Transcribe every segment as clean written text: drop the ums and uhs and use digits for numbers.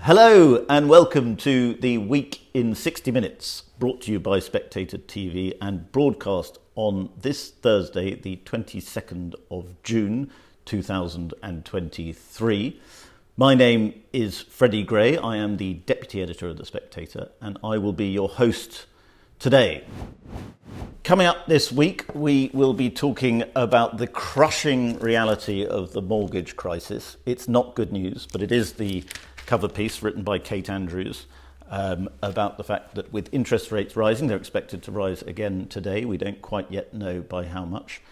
Hello and welcome to the Week in 60 Minutes, brought to you by Spectator TV and broadcast on this Thursday, the 22nd of June 2023. My name is Freddy Gray. I am the Deputy Editor of The Spectator and I will be your host today. Coming up this week, we will be talking about the crushing reality of the mortgage crisis. It's not good news, but it is the cover piece written by Kate Andrews about the fact that with interest rates rising, they're expected to rise again today. We don't quite yet know by how much.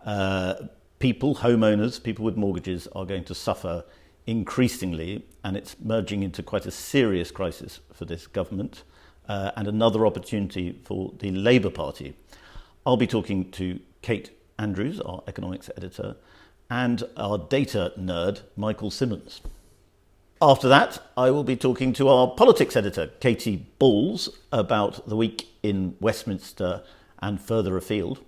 Homeowners, people with mortgages are going to suffer increasingly, and it's merging into quite a serious crisis for this government and another opportunity for the Labour Party. I'll be talking to Kate Andrews, our economics editor, and our data nerd, Michael Simmons. After that, I will be talking to our politics editor, Katy Balls, about the week in Westminster and further afield.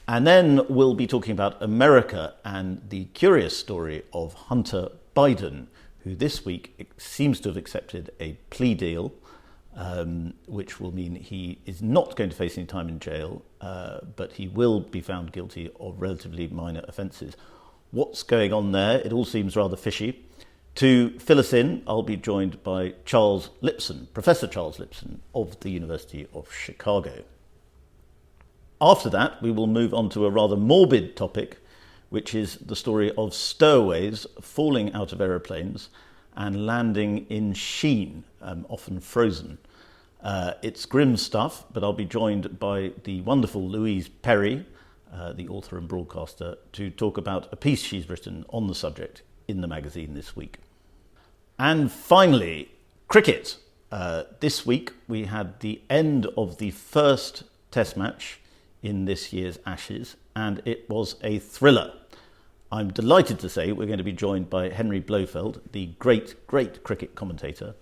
And then we'll be talking about America and the curious story of Hunter Biden, who this week seems to have accepted a plea deal, which will mean he is not going to face any time in jail, but he will be found guilty of relatively minor offences. What's going on there? It all seems rather fishy. To fill us in, I'll be joined by Charles Lipson, Professor Charles Lipson of the University of Chicago. After that, we will move on to a rather morbid topic, which is the story of stowaways falling out of aeroplanes and landing in Sheen, often frozen. It's grim stuff, but I'll be joined by the wonderful Louise Perry, the author and broadcaster, to talk about a piece she's written on the subject in the magazine this week. And finally, cricket. This week we had the end of the first test match in this year's Ashes, and it was a thriller. I'm delighted to say we're going to be joined by Henry Blofeld, the great cricket commentator,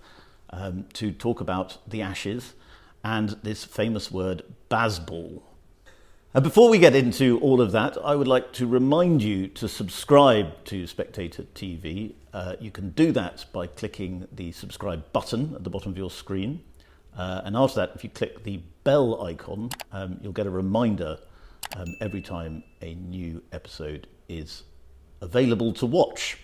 to talk about the Ashes and this famous word, baseball. And before we get into all of that, I would like to remind you to subscribe to Spectator TV. You can do that by clicking the subscribe button at the bottom of your screen. And after that, if you click the bell icon, you'll get a reminder every time a new episode is available to watch.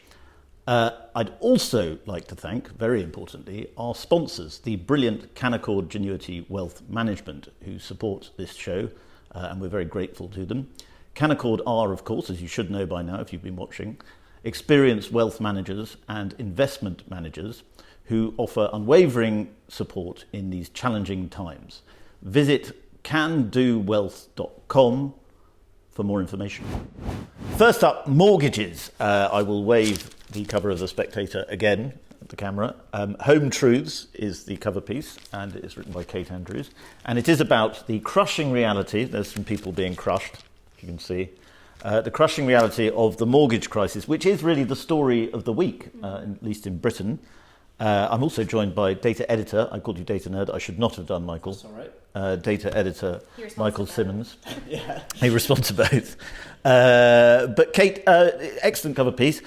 I'd also like to thank, very importantly, our sponsors, the brilliant Canaccord Genuity Wealth Management, who support this show. And we're very grateful to them. Canaccord are, of course, as you should know by now if you've been watching, experienced wealth managers and investment managers who offer unwavering support in these challenging times. Visit candowealth.com for more information. First up, mortgages. I will wave the cover of The Spectator again at the camera. Home Truths is the cover piece, and it is written by Kate Andrews. And it is about the crushing reality, there's some people being crushed, you can see, the crushing reality of the mortgage crisis, which is really the story of the week, at least in Britain. I'm also joined by data editor, I called you data nerd, I should not have done, Michael. That's all right. Data editor Michael Simmons. Yeah. He responds to both. But Kate, excellent cover piece.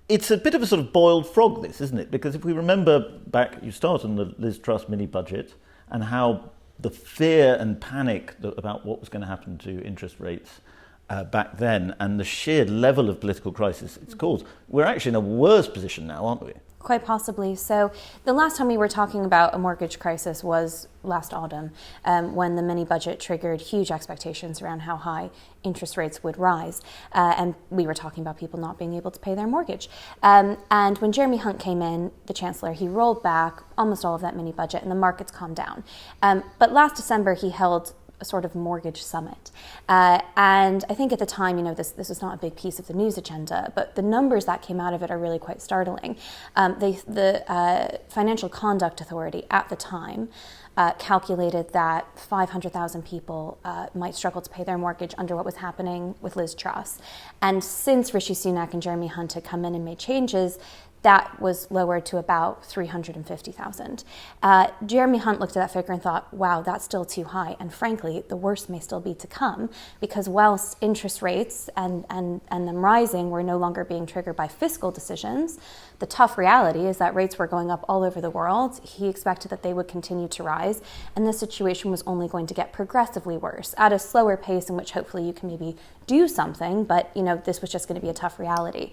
It's a bit of a sort of boiled frog, this, isn't it? Because if we remember back, you start on the Liz Truss mini-budget and how the fear and panic about what was going to happen to interest rates back then and the sheer level of political crisis it's caused, we're actually in a worse position now, aren't we? Quite possibly. So the last time we were talking about a mortgage crisis was last autumn, when the mini-budget triggered huge expectations around how high interest rates would rise. And we were talking about people not being able to pay their mortgage. And when Jeremy Hunt came in, the Chancellor, he rolled back almost all of that mini-budget and the markets calmed down. But last December, he held a sort of mortgage summit. And I think at the time, this was not a big piece of the news agenda, but the numbers that came out of it are really quite startling. The Financial Conduct Authority at the time calculated that 500,000 people might struggle to pay their mortgage under what was happening with Liz Truss. And since Rishi Sunak and Jeremy Hunt had come in and made changes, that was lowered to about 350,000. Jeremy Hunt looked at that figure and thought, wow, that's still too high. And frankly, the worst may still be to come, because whilst interest rates and them rising were no longer being triggered by fiscal decisions, the tough reality is that rates were going up all over the world. He expected that they would continue to rise, and the situation was only going to get progressively worse at a slower pace in which hopefully you can maybe do something, but this was just going to be a tough reality.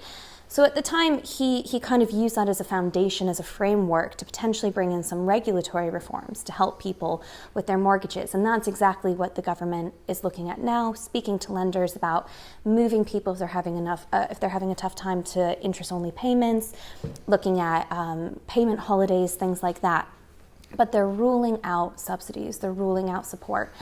So at the time, he kind of used that as a foundation, as a framework to potentially bring in some regulatory reforms to help people with their mortgages. And that's exactly what the government is looking at now, speaking to lenders about moving people if they're having a tough time to interest-only payments, looking at payment holidays, things like that. But they're ruling out subsidies, they're ruling out support.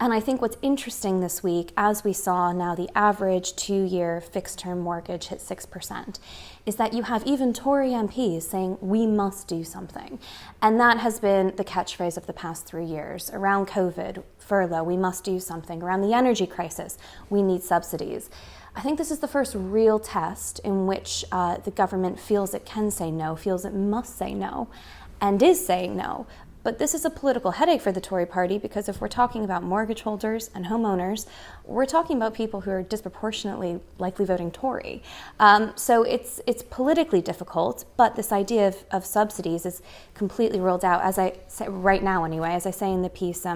And I think what's interesting this week, as we saw now the average 2-year fixed-term mortgage hit 6%, is that you have even Tory MPs saying, we must do something. And that has been the catchphrase of the past 3 years. Around COVID, furlough, we must do something. Around the energy crisis, we need subsidies. I think this is the first real test in which the government feels it can say no, feels it must say no, and is saying no. But this is a political headache for the Tory party, because if we're talking about mortgage holders and homeowners, we're talking about people who are disproportionately likely voting Tory. So it's politically difficult, but this idea of subsidies is completely ruled out. As I say right now anyway, as I say in the piece,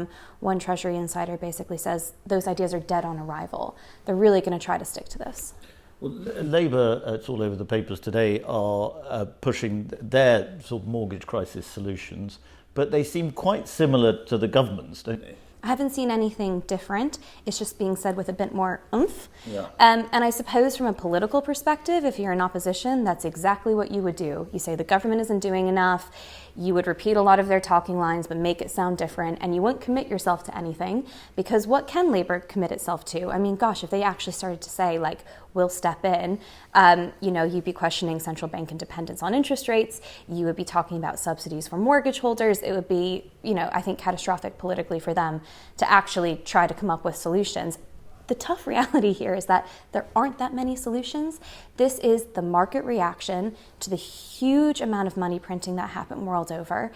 one Treasury insider basically says those ideas are dead on arrival. They're really going to try to stick to this. Well, Labour, it's all over the papers today, are pushing their sort of mortgage crisis solutions, but they seem quite similar to the government's, don't they? I haven't seen anything different. It's just being said with a bit more oomph. Yeah. And I suppose from a political perspective, if you're in opposition, that's exactly what you would do. You say the government isn't doing enough. You would repeat a lot of their talking lines, but make it sound different. And you wouldn't commit yourself to anything, because what can Labour commit itself to? I mean, gosh, if they actually started to say, like, we'll step in, you'd be questioning central bank independence on interest rates. You would be talking about subsidies for mortgage holders. It would be, I think, catastrophic politically for them to actually try to come up with solutions. The tough reality here is that there aren't that many solutions. This is the market reaction to the huge amount of money printing that happened world over.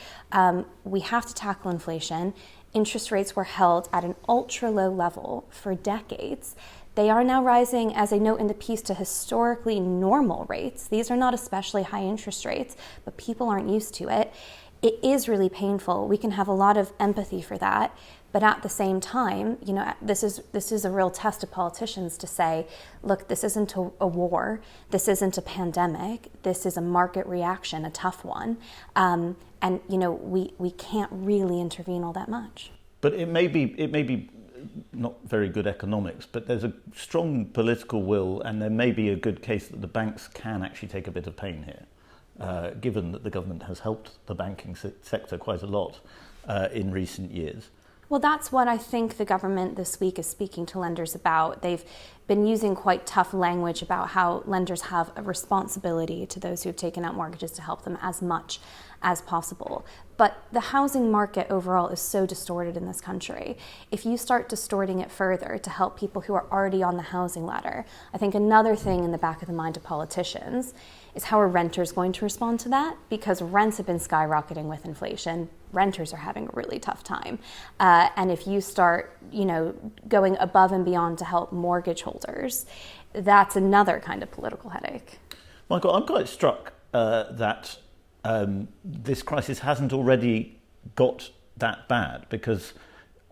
We have to tackle inflation. Interest rates were held at an ultra low level for decades. They are now rising, as I note in the piece, to historically normal rates. These are not especially high interest rates, but people aren't used to it. It is really painful. We can have a lot of empathy for that. But at the same time, this is a real test of politicians to say, look, this isn't a war. This isn't a pandemic. This is a market reaction, a tough one. And we can't really intervene all that much. But it may be not very good economics, but there's a strong political will, and there may be a good case that the banks can actually take a bit of pain here, given that the government has helped the banking sector quite a lot in recent years. Well, that's what I think the government this week is speaking to lenders about. They've been using quite tough language about how lenders have a responsibility to those who have taken out mortgages to help them as much as possible. But the housing market overall is so distorted in this country. If you start distorting it further to help people who are already on the housing ladder, I think another thing in the back of the mind of politicians is how are renters going to respond to that? Because rents have been skyrocketing with inflation. Renters are having a really tough time. And if you start, going above and beyond to help mortgage holders, that's another kind of political headache. Michael, I'm quite struck that this crisis hasn't already got that bad, because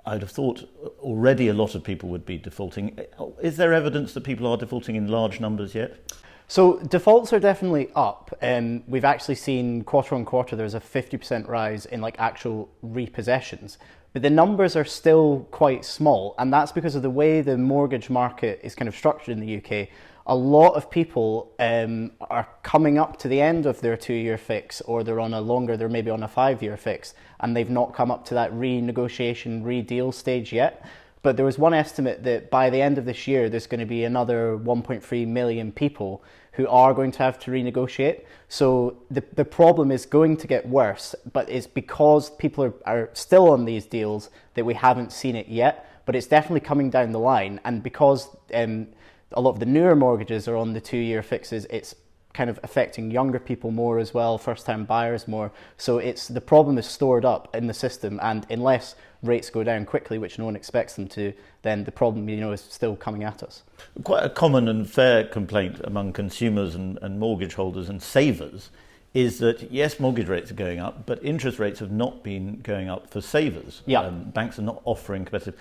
I'd have thought already a lot of people would be defaulting. Is there evidence that people are defaulting in large numbers yet? So defaults are definitely up. We've actually seen quarter on quarter there's a 50% rise in actual repossessions, but the numbers are still quite small, and that's because of the way the mortgage market is kind of structured in the UK. A lot of people are coming up to the end of their 2-year fix, or they're maybe on a 5-year fix, and they've not come up to that renegotiation, re-deal stage yet. But there was one estimate that by the end of this year, there's going to be another 1.3 million people who are going to have to renegotiate. So the problem is going to get worse, but it's because people are still on these deals that we haven't seen it yet. But it's definitely coming down the line. And because a lot of the newer mortgages are on the 2-year fixes, it's kind of affecting younger people more as well, first-time buyers more. So the problem is stored up in the system, and unless rates go down quickly, which no one expects them to, then the problem, is still coming at us. Quite a common and fair complaint among consumers and mortgage holders and savers is that, yes, mortgage rates are going up, but interest rates have not been going up for savers. Yeah. Banks are not offering competitive.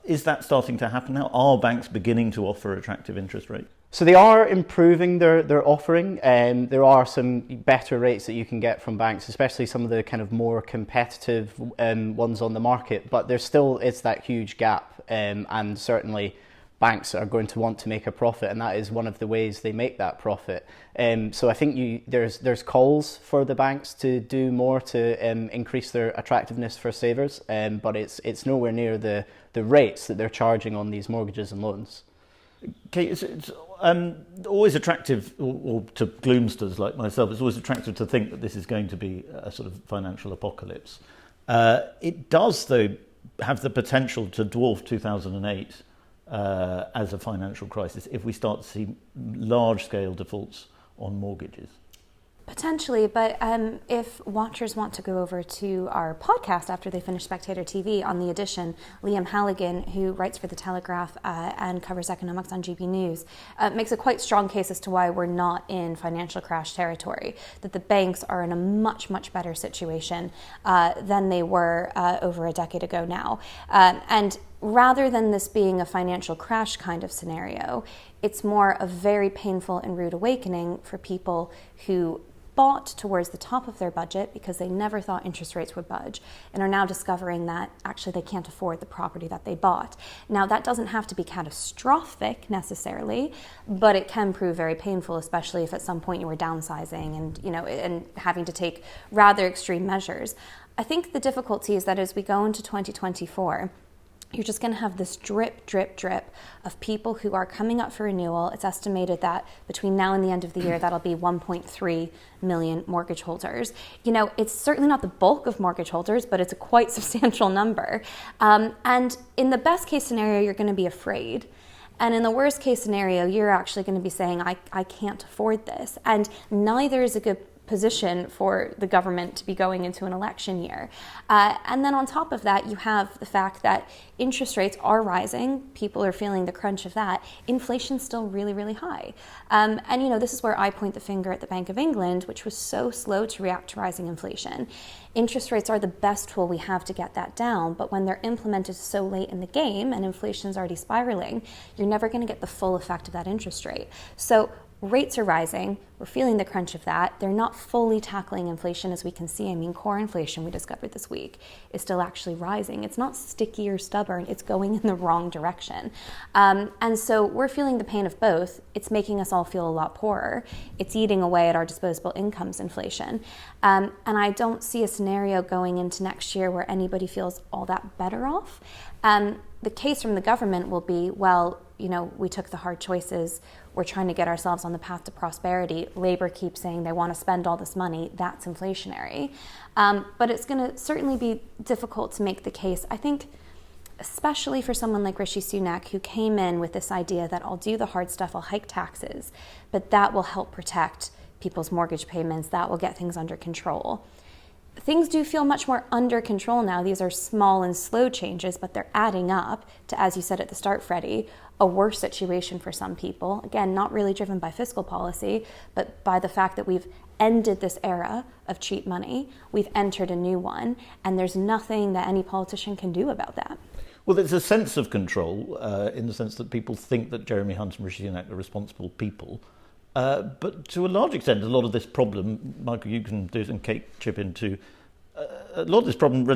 Is that starting to happen now? Are banks beginning to offer attractive interest rates? So they are improving their offering, and there are some better rates that you can get from banks, especially some of the kind of more competitive ones on the market. But there still is that huge gap, and certainly banks are going to want to make a profit, and that is one of the ways they make that profit. So I think there's calls for the banks to do more to increase their attractiveness for savers, but it's nowhere near the rates that they're charging on these mortgages and loans. Okay, it's always attractive, or to gloomsters like myself, it's always attractive to think that this is going to be a sort of financial apocalypse. It does, though, have the potential to dwarf 2008 as a financial crisis if we start to see large-scale defaults on mortgages. Potentially, but if watchers want to go over to our podcast after they finish Spectator TV on The Edition, Liam Halligan, who writes for The Telegraph and covers economics on GB News, makes a quite strong case as to why we're not in financial crash territory, that the banks are in a much, much better situation than they were over a decade ago now. And rather than this being a financial crash kind of scenario, it's more a very painful and rude awakening for people who bought towards the top of their budget because they never thought interest rates would budge and are now discovering that actually they can't afford the property that they bought. Now, that doesn't have to be catastrophic necessarily, but it can prove very painful, especially if at some point you were downsizing and having to take rather extreme measures. I think the difficulty is that as we go into 2024, you're just going to have this drip, drip, drip of people who are coming up for renewal. It's estimated that between now and the end of the year, that'll be 1.3 million mortgage holders. It's certainly not the bulk of mortgage holders, but it's a quite substantial number. And in the best case scenario, you're going to be afraid. And in the worst case scenario, you're actually going to be saying, I can't afford this. And neither is a good position for the government to be going into an election year. And then on top of that, you have the fact that interest rates are rising. People are feeling the crunch of that. Inflation's still really, really high. And this is where I point the finger at the Bank of England, which was so slow to react to rising inflation. Interest rates are the best tool we have to get that down, but when they're implemented so late in the game and inflation's already spiraling, you're never going to get the full effect of that interest rate. So rates are rising. We're feeling the crunch of that. They're not fully tackling inflation, as we can see. I mean, core inflation, we discovered this week, is still actually rising. It's not sticky or stubborn. It's going in the wrong direction. And so we're feeling the pain of both. It's making us all feel a lot poorer. It's eating away at our disposable incomes inflation. And I don't see a scenario going into next year where anybody feels all that better off. The case from the government will be, well, we took the hard choices. We're trying to get ourselves on the path to prosperity. Labour keeps saying they want to spend all this money. That's inflationary. But it's going to certainly be difficult to make the case, I think, especially for someone like Rishi Sunak, who came in with this idea that I'll do the hard stuff, I'll hike taxes, but that will help protect people's mortgage payments. That will get things under control. Things do feel much more under control now. These are small and slow changes, but they're adding up to, as you said at the start, Freddie, a worse situation for some people. Again, not really driven by fiscal policy, but by the fact that we've ended this era of cheap money. We've entered a new one, and there's nothing that any politician can do about that. Well, there's a sense of control in the sense that people think that Jeremy Hunt and Rishi Sunak are responsible people. But to a large extent, a lot of this problem, Michael, you can do this and Kate chip in too, a lot of this problem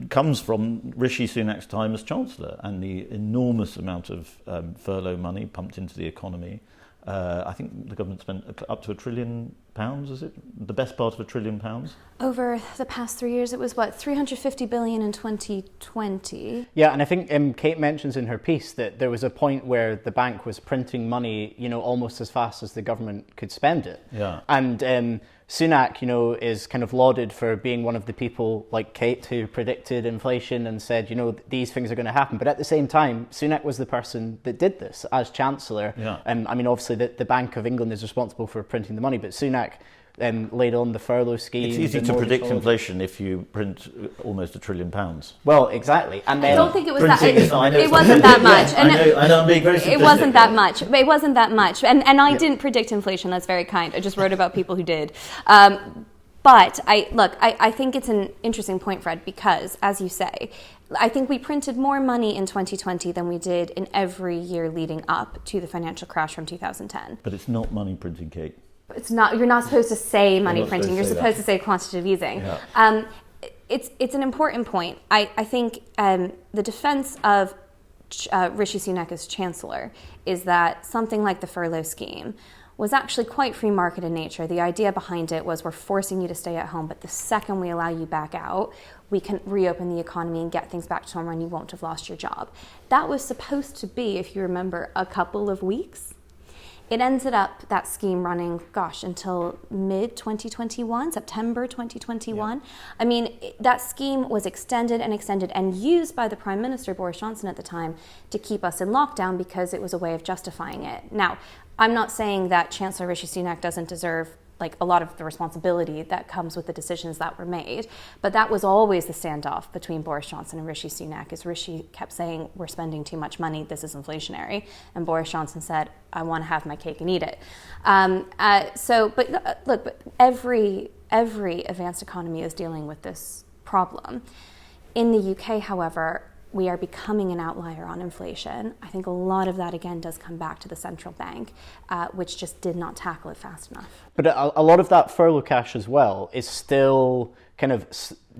comes from Rishi Sunak's time as Chancellor and the enormous amount of furlough money pumped into the economy. I think the government spent up to £1 trillion is it? The best part of £1 trillion? Over the past 3 years, it was, 350 billion in 2020? Yeah, and I think Kate mentions in her piece that there was a point where the bank was printing money, almost as fast as the government could spend it. Yeah. And Sunak, is kind of lauded for being one of the people like Kate who predicted inflation and said, these things are going to happen. But at the same time, Sunak was the person that did this as Chancellor. Yeah. Obviously the Bank of England is responsible for printing the money, but Sunak laid on the furlough scheme. It's easy to predict inflation if you print almost £1 trillion. Well, exactly. And then I don't think it was that. It wasn't that much. I know I'm being very simplistic. It wasn't that much. It wasn't that much. And I didn't predict inflation. That's very kind. I just wrote about people who did. But I think it's an interesting point, Fred, because as you say, I think we printed more money in 2020 than we did in every year leading up to the financial crash from 2010. But it's not money printing, Kate. It's not. You're not supposed to say money printing. You're supposed to say quantitative easing. Yeah. It's an important point. I think the defense of Rishi Sunak as Chancellor is that something like the furlough scheme was actually quite free market in nature. The idea behind it was we're forcing you to stay at home, but the second we allow you back out, we can reopen the economy and get things back to normal and you won't have lost your job. That was supposed to be, if you remember, a couple of weeks. It ended up, that scheme running, until mid-2021, September 2021. Yeah. That scheme was extended and used by the Prime Minister, Boris Johnson, at the time, to keep us in lockdown because it was a way of justifying it. Now, I'm not saying that Chancellor Rishi Sunak doesn't deserve a lot of the responsibility that comes with the decisions that were made. But that was always the standoff between Boris Johnson and Rishi Sunak, as Rishi kept saying, we're spending too much money, this is inflationary. And Boris Johnson said, I want to have my cake and eat it. But every advanced economy is dealing with this problem. In the UK, however, we are becoming an outlier on inflation. I think a lot of that, again, does come back to the central bank, which just did not tackle it fast enough. But a lot of that furlough cash as well is still kind of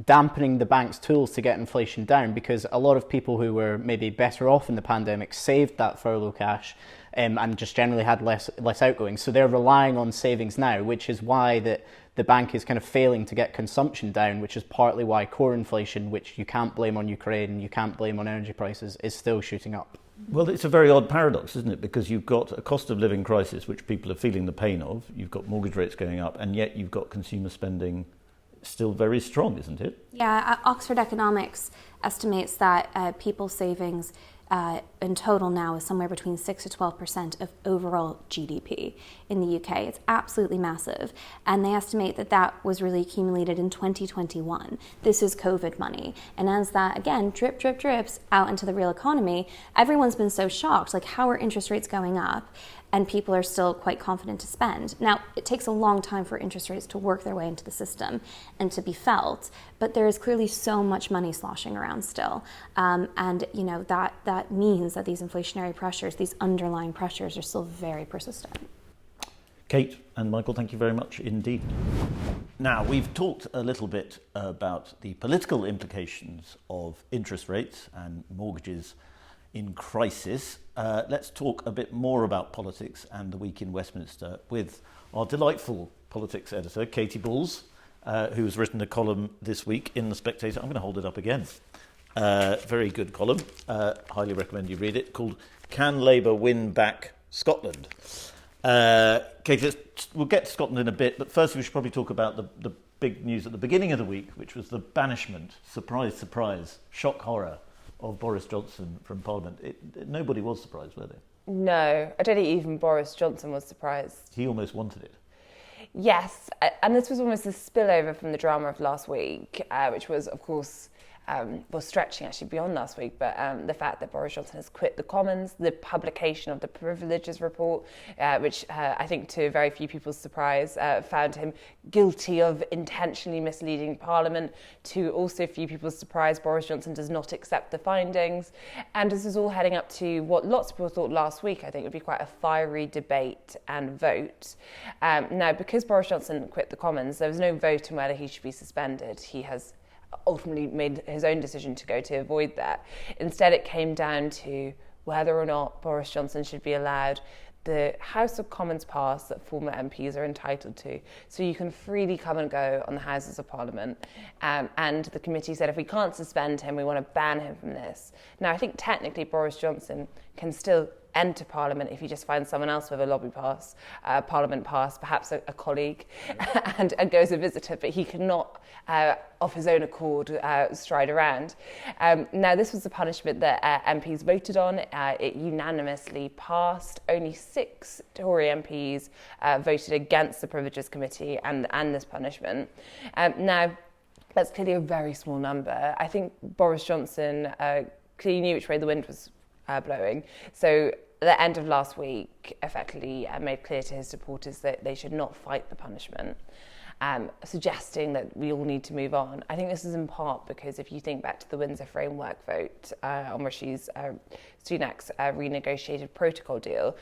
dampening the bank's tools to get inflation down, because a lot of people who were maybe better off in the pandemic saved that furlough cash and just generally had less outgoings. So they're relying on savings now, which is why the bank is kind of failing to get consumption down, which is partly why core inflation, which you can't blame on Ukraine, you can't blame on energy prices, is still shooting up. Well, it's a very odd paradox, isn't it? Because you've got a cost of living crisis, which people are feeling the pain of. You've got mortgage rates going up, and yet you've got consumer spending still very strong, isn't it? Yeah, Oxford Economics estimates that people's savings in total now is somewhere between 6 to 12% of overall GDP in the UK. It's absolutely massive. And they estimate that was really accumulated in 2021. This is COVID money. And as that, again, drips out into the real economy, everyone's been so shocked. How are interest rates going up? And people are still quite confident to spend. Now, it takes a long time for interest rates to work their way into the system and to be felt, but there is clearly so much money sloshing around still. That means that these inflationary pressures, these underlying pressures, are still very persistent. Kate and Michael, thank you very much indeed. Now, we've talked a little bit about the political implications of interest rates and mortgages in crisis. Let's talk a bit more about politics and the week in Westminster with our delightful politics editor, Katy Balls, who has written a column this week in The Spectator. I'm going to hold it up again. Very good column. Highly recommend you read it, called Can Labour Win Back Scotland? Katy, we'll get to Scotland in a bit, but first we should probably talk about the big news at the beginning of the week, which was the banishment, surprise, surprise, shock horror, of Boris Johnson from Parliament. Nobody was surprised, were they? No, I don't think even Boris Johnson was surprised. He almost wanted it. Yes, and this was almost a spillover from the drama of last week, which was, of course, stretching actually beyond last week, but the fact that Boris Johnson has quit the Commons, the publication of the Privileges Report, which I think to very few people's surprise found him guilty of intentionally misleading Parliament. To also few people's surprise, Boris Johnson does not accept the findings. And this is all heading up to what lots of people thought last week, I think, would be quite a fiery debate and vote. Now, because Boris Johnson quit the Commons, there was no vote on whether he should be suspended. He has ultimately made his own decision to go to avoid that. Instead, it came down to whether or not Boris Johnson should be allowed the House of Commons pass that former MPs are entitled to. So you can freely come and go on the Houses of Parliament. And the committee said if we can't suspend him, we want to ban him from this. Now, I think technically Boris Johnson can still enter Parliament if he just finds someone else with a lobby pass, Parliament pass, perhaps a colleague, and goes a visitor, but he cannot, of his own accord, stride around. Now, this was the punishment that MPs voted on. It unanimously passed. Only 6 Tory MPs voted against the Privileges Committee and this punishment. Now, that's clearly a very small number. I think Boris Johnson clearly knew which way the wind was blowing. So at the end of last week, effectively made clear to his supporters that they should not fight the punishment, suggesting that we all need to move on. I think this is in part because if you think back to the Windsor Framework vote on Rishi Sunak's renegotiated protocol deal,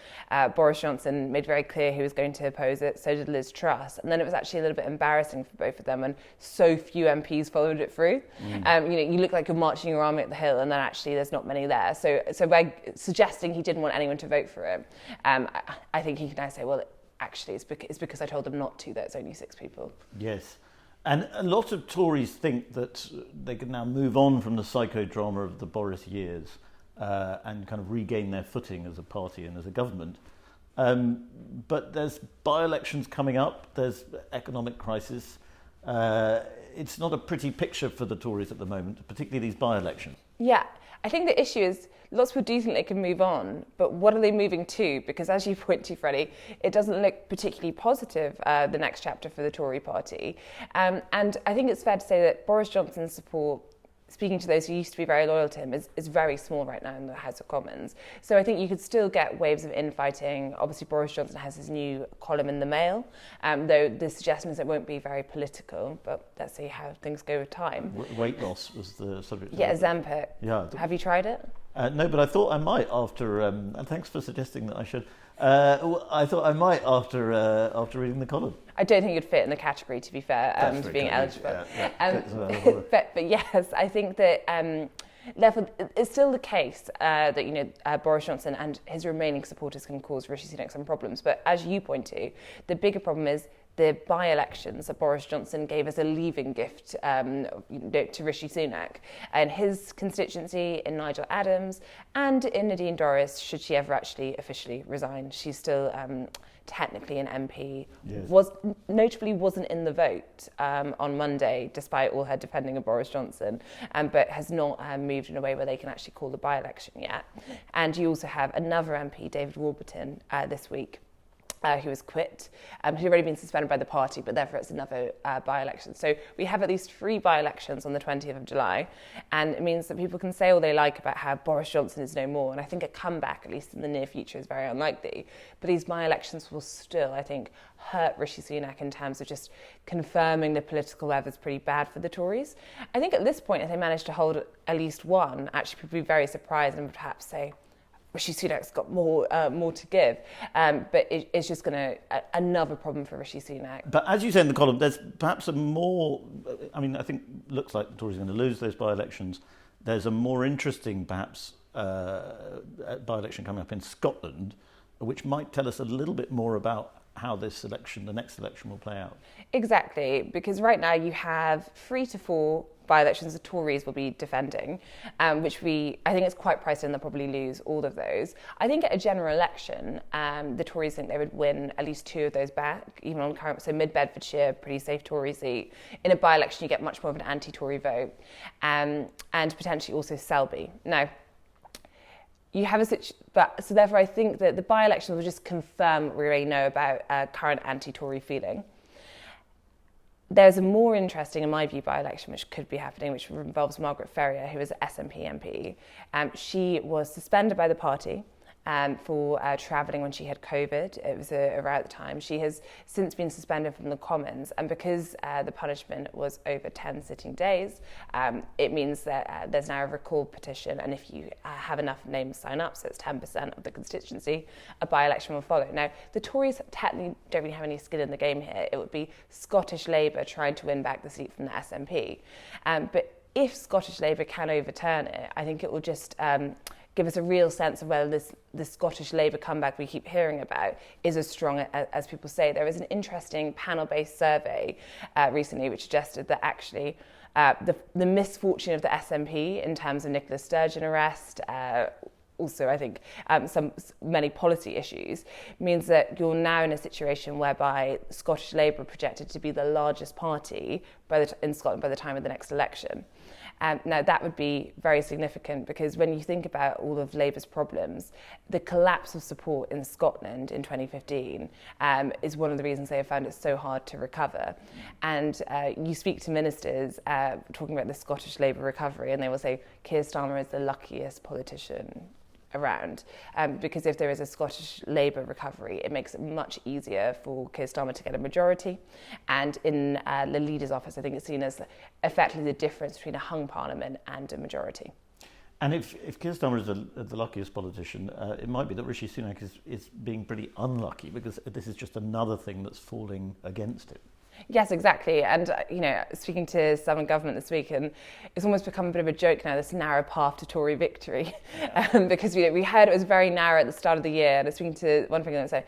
Boris Johnson made very clear he was going to oppose it, so did Liz Truss, and then it was actually a little bit embarrassing for both of them when so few MPs followed it through. You look like you're marching your army up the hill and then actually there's not many there. So by suggesting he didn't want anyone to vote for it, I think he can now say, well, actually, it's because I told them not to, that it's only 6 people. Yes. And a lot of Tories think that they can now move on from the psychodrama of the Boris years and kind of regain their footing as a party and as a government. But there's by-elections coming up, there's economic crisis. It's not a pretty picture for the Tories at the moment, particularly these by-elections. Yeah, I think the issue is lots of people do think they can move on, but what are they moving to? Because as you point to, Freddie, it doesn't look particularly positive, the next chapter for the Tory party. And I think it's fair to say that Boris Johnson's support, speaking to those who used to be very loyal to him, is very small right now in the House of Commons. So I think you could still get waves of infighting. Obviously, Boris Johnson has his new column in the Mail, though the suggestion is it won't be very political, but let's see how things go with time. Weight loss was the subject. Yeah, Ozempic. Yeah. Have you tried it? No, but I thought I might after, and thanks for suggesting that I should. I thought I might after reading the column. I don't think you'd fit in the category, to be fair, to being eligible. But yes, I think that therefore it's still the case that Boris Johnson and his remaining supporters can cause Rishi Sunak some problems. But as you point to, the bigger problem is the by-elections that Boris Johnson gave as a leaving gift to Rishi Sunak and his constituency in Nigel Adams and in Nadine Dorries, should she ever actually officially resign. She's still technically an MP, yes. Notably wasn't in the vote on Monday, despite all her defending of Boris Johnson, but has not moved in a way where they can actually call the by-election yet. And you also have another MP, David Warburton, this week, who was quit. He'd already been suspended by the party, but therefore it's another by-election. So we have at least 3 by-elections on the 20th of July, and it means that people can say all they like about how Boris Johnson is no more, and I think a comeback, at least in the near future, is very unlikely. But these by-elections will still, I think, hurt Rishi Sunak in terms of just confirming the political weather's pretty bad for the Tories. I think at this point, if they manage to hold at least one, actually people would be very surprised and perhaps say, Rishi Sunak's got more to give, but it's just another problem for Rishi Sunak. But as you say in the column, there's perhaps I think looks like the Tories are going to lose those by-elections. There's a more interesting, perhaps, by-election coming up in Scotland, which might tell us a little bit more about how this election, the next election, will play out. Exactly, because right now you have 3 to 4 by-elections the Tories will be defending, which I think it's quite pricey and they'll probably lose all of those. I think at a general election, the Tories think they would win at least 2 of those back, even on current, so Mid-Bedfordshire, pretty safe Tory seat. In a by-election, you get much more of an anti-Tory vote, and potentially also Selby. Now, you have so therefore I think that the by-elections will just confirm what we already know about current anti-Tory feeling. There's a more interesting, in my view, by-election which could be happening, which involves Margaret Ferrier, who is an SNP MP. She was suspended by the party for travelling when she had COVID. It was around the time. She has since been suspended from the Commons, and because the punishment was over 10 sitting days, it means that there's now a recall petition, and if you have enough names sign up, so it's 10% of the constituency, a by-election will follow. Now, the Tories technically don't really have any skin in the game here. It would be Scottish Labour trying to win back the seat from the SNP. But if Scottish Labour can overturn it, I think it will just give us a real sense of whether this Scottish Labour comeback we keep hearing about is as strong as people say. There was an interesting panel-based survey recently which suggested that actually the misfortune of the SNP in terms of Nicola Sturgeon arrest, also I think many policy issues, means that you're now in a situation whereby Scottish Labour are projected to be the largest party in Scotland by the time of the next election. Now, that would be very significant because when you think about all of Labour's problems, the collapse of support in Scotland in 2015 is one of the reasons they have found it so hard to recover. And you speak to ministers talking about the Scottish Labour recovery, and they will say Keir Starmer is the luckiest politician around, because if there is a Scottish Labour recovery, it makes it much easier for Keir Starmer to get a majority. And in the leader's office, I think it's seen as effectively the difference between a hung parliament and a majority. And if Keir Starmer is the luckiest politician, it might be that Rishi Sunak is being pretty unlucky because this is just another thing that's falling against him. Yes, exactly. And, speaking to Southern government this week, and it's almost become a bit of a joke now, this narrow path to Tory victory. Because, we heard it was very narrow at the start of the year. And I was speaking to one thing and say,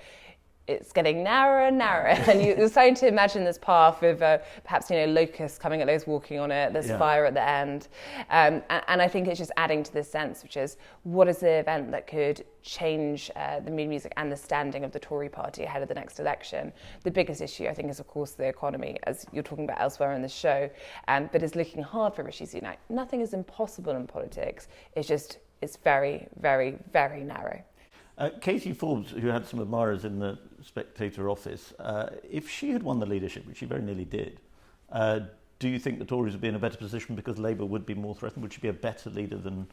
it's getting narrower and narrower. And you're starting to imagine this path with perhaps, locusts coming at those walking on it, there's fire at the end. And I think it's just adding to this sense, which is what is the event that could change the mood music and the standing of the Tory party ahead of the next election. The biggest issue, I think, is, of course, the economy, as you're talking about elsewhere in the show, but it's looking hard for Rishi Sunak. Nothing is impossible in politics. It's very, very, very narrow. Katy Forbes, who had some admirers in the Spectator office, if she had won the leadership, which she very nearly did, do you think the Tories would be in a better position because Labour would be more threatened? Would she be a better leader than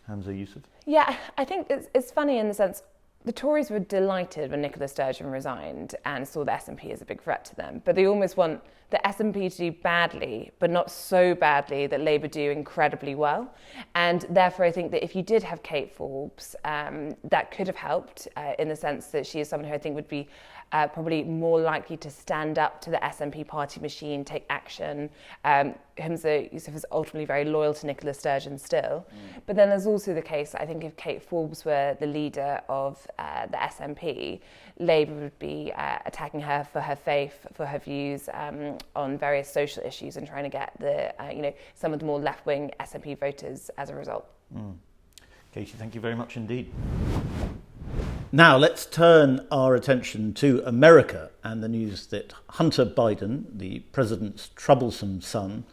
Hamza Yousaf? Yeah, I think it's funny in the sense the Tories were delighted when Nicola Sturgeon resigned and saw the SNP as a big threat to them. But they almost want the SNP to do badly, but not so badly that Labour do incredibly well. And therefore, I think that if you did have Kate Forbes, that could have helped in the sense that she is someone who I think would be probably more likely to stand up to the SNP party machine, take action. Hamza Yousaf is ultimately very loyal to Nicola Sturgeon still. But then there's also the case, I think if Kate Forbes were the leader of the SNP, Labour would be attacking her for her faith, for her views on various social issues and trying to get some of the more left-wing SNP voters as a result. Katy, thank you very much indeed. Now let's turn our attention to America and the news that Hunter Biden, the president's troublesome son,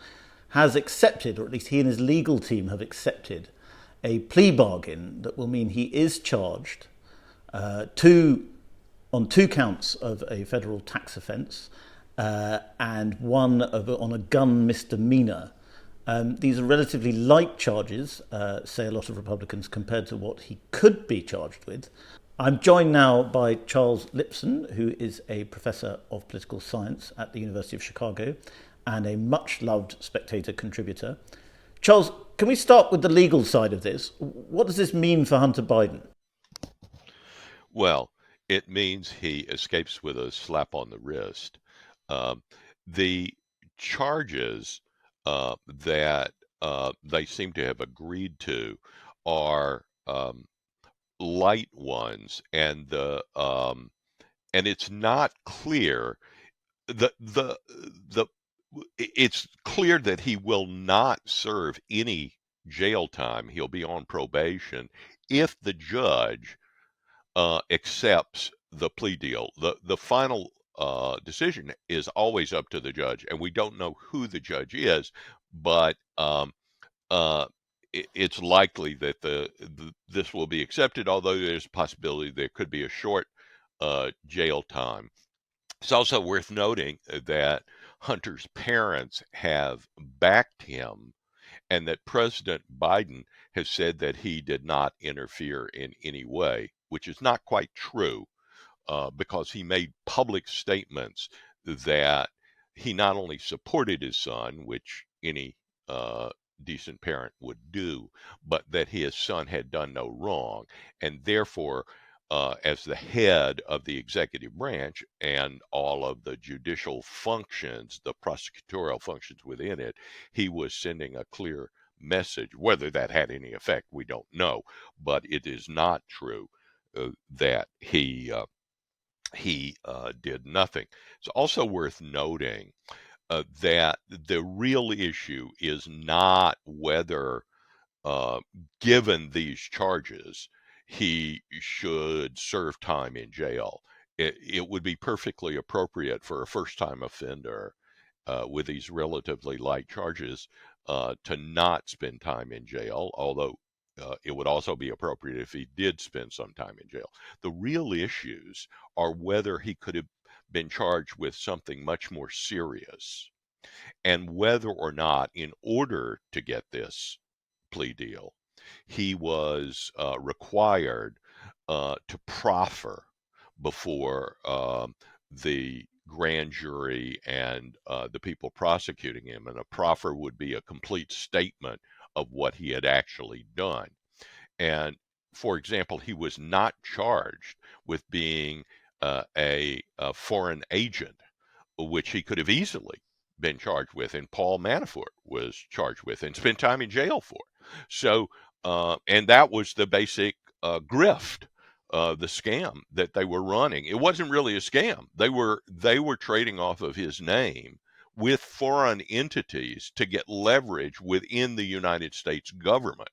has accepted, or at least he and his legal team have accepted, a plea bargain that will mean he is charged on 2 counts of a federal tax offence and one on a gun misdemeanour. These are relatively light charges, say a lot of Republicans, compared to what he could be charged with. I'm joined now by Charles Lipson, who is a professor of political science at the University of Chicago and a much-loved Spectator contributor. Charles, can we start with the legal side of this? What does this mean for Hunter Biden? Well, it means he escapes with a slap on the wrist. The charges that they seem to have agreed to are light ones, and it's not clear. It's clear that he will not serve any jail time. He'll be on probation if the judge accepts the plea deal. The final decision is always up to the judge, and we don't know who the judge is, but it's likely that this will be accepted, although there's a possibility there could be a short jail time. It's also worth noting that Hunter's parents have backed him, and that President Biden has said that he did not interfere in any way, which is not quite true, because he made public statements that he not only supported his son, which any decent parent would do, but that his son had done no wrong, and therefore, as the head of the executive branch and all of the judicial functions, the prosecutorial functions within it, he was sending a clear message. Whether that had any effect, we don't know, but it is not true that he did nothing. It's also worth noting that the real issue is not whether, given these charges, he should serve time in jail. It would be perfectly appropriate for a first-time offender with these relatively light charges to not spend time in jail, although it would also be appropriate if he did spend some time in jail. The real issues are whether he could have been charged with something much more serious, and whether or not, in order to get this plea deal, he was required to proffer before the grand jury and the people prosecuting him. And a proffer would be a complete statement of what he had actually done. And for example, he was not charged with being a foreign agent, which he could have easily been charged with, and Paul Manafort was charged with and spent time in jail for. So, and that was the basic grift, the scam that they were running. It wasn't really a scam. They were trading off of his name with foreign entities to get leverage within the United States government.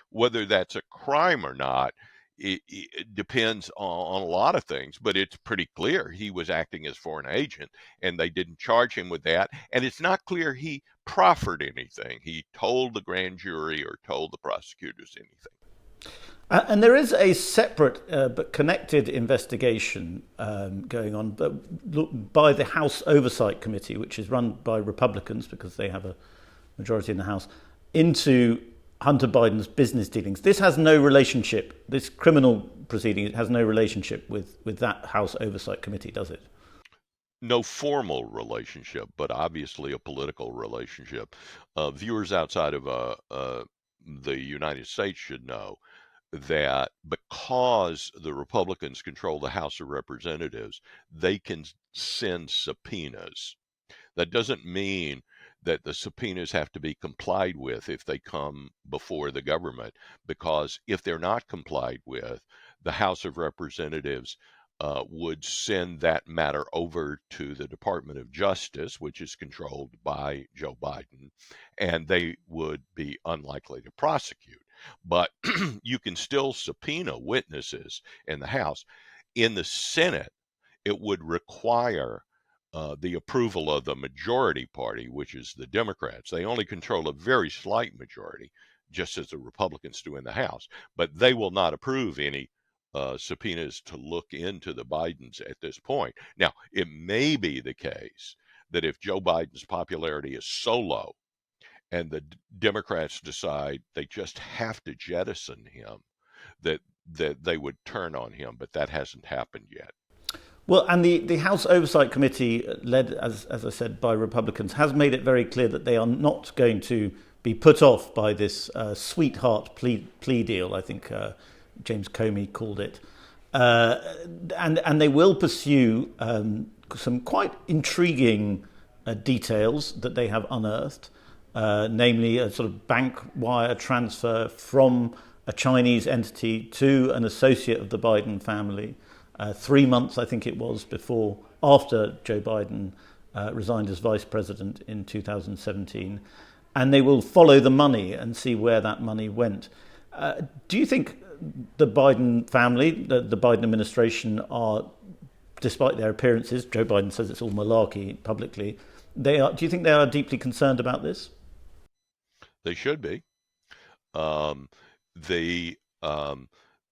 Whether that's a crime or not, it depends on a lot of things, but it's pretty clear he was acting as foreign agent, and they didn't charge him with that. And it's not clear he proffered anything. He told the grand jury or told the prosecutors anything. And there is a separate but connected investigation going on by the House Oversight Committee, which is run by Republicans because they have a majority in the House, into Hunter Biden's business dealings. This has no relationship, this criminal proceeding has no relationship with that House Oversight Committee, does it? No formal relationship, but obviously a political relationship. Viewers outside of the United States should know that because the Republicans control the House of Representatives, they can send subpoenas. That doesn't mean that the subpoenas have to be complied with if they come before the government, because if they're not complied with, the House of Representatives would send that matter over to the Department of Justice, which is controlled by Joe Biden, and they would be unlikely to prosecute. But you can still subpoena witnesses in the House. In the Senate, it would require the approval of the majority party, which is the Democrats. They only control a very slight majority, just as the Republicans do in the House. But they will not approve any subpoenas to look into the Bidens at this point. Now, it may be the case that if Joe Biden's popularity is so low and the Democrats decide they just have to jettison him, that they would turn on him, but that hasn't happened yet. Well, and the House Oversight Committee, led, as I said, by Republicans, has made it very clear that they are not going to be put off by this sweetheart plea deal, I think James Comey called it. And they will pursue some quite intriguing details that they have unearthed, namely a sort of bank wire transfer from a Chinese entity to an associate of the Biden family, 3 months, I think it was, after Joe Biden resigned as vice president in 2017. And they will follow the money and see where that money went. Do you think the Biden family, the Biden administration are, despite their appearances, Joe Biden says it's all malarkey publicly, do you think they are deeply concerned about this? They should be.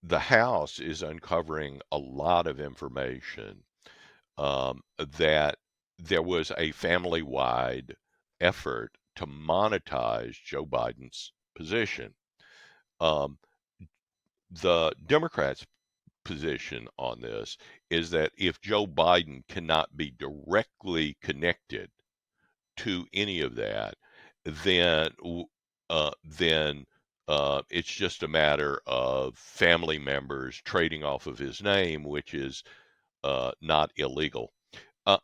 The House is uncovering a lot of information that there was a family-wide effort to monetize Joe Biden's position. The Democrats' position on this is that if Joe Biden cannot be directly connected to any of that, then it's just a matter of family members trading off of his name, which is not illegal.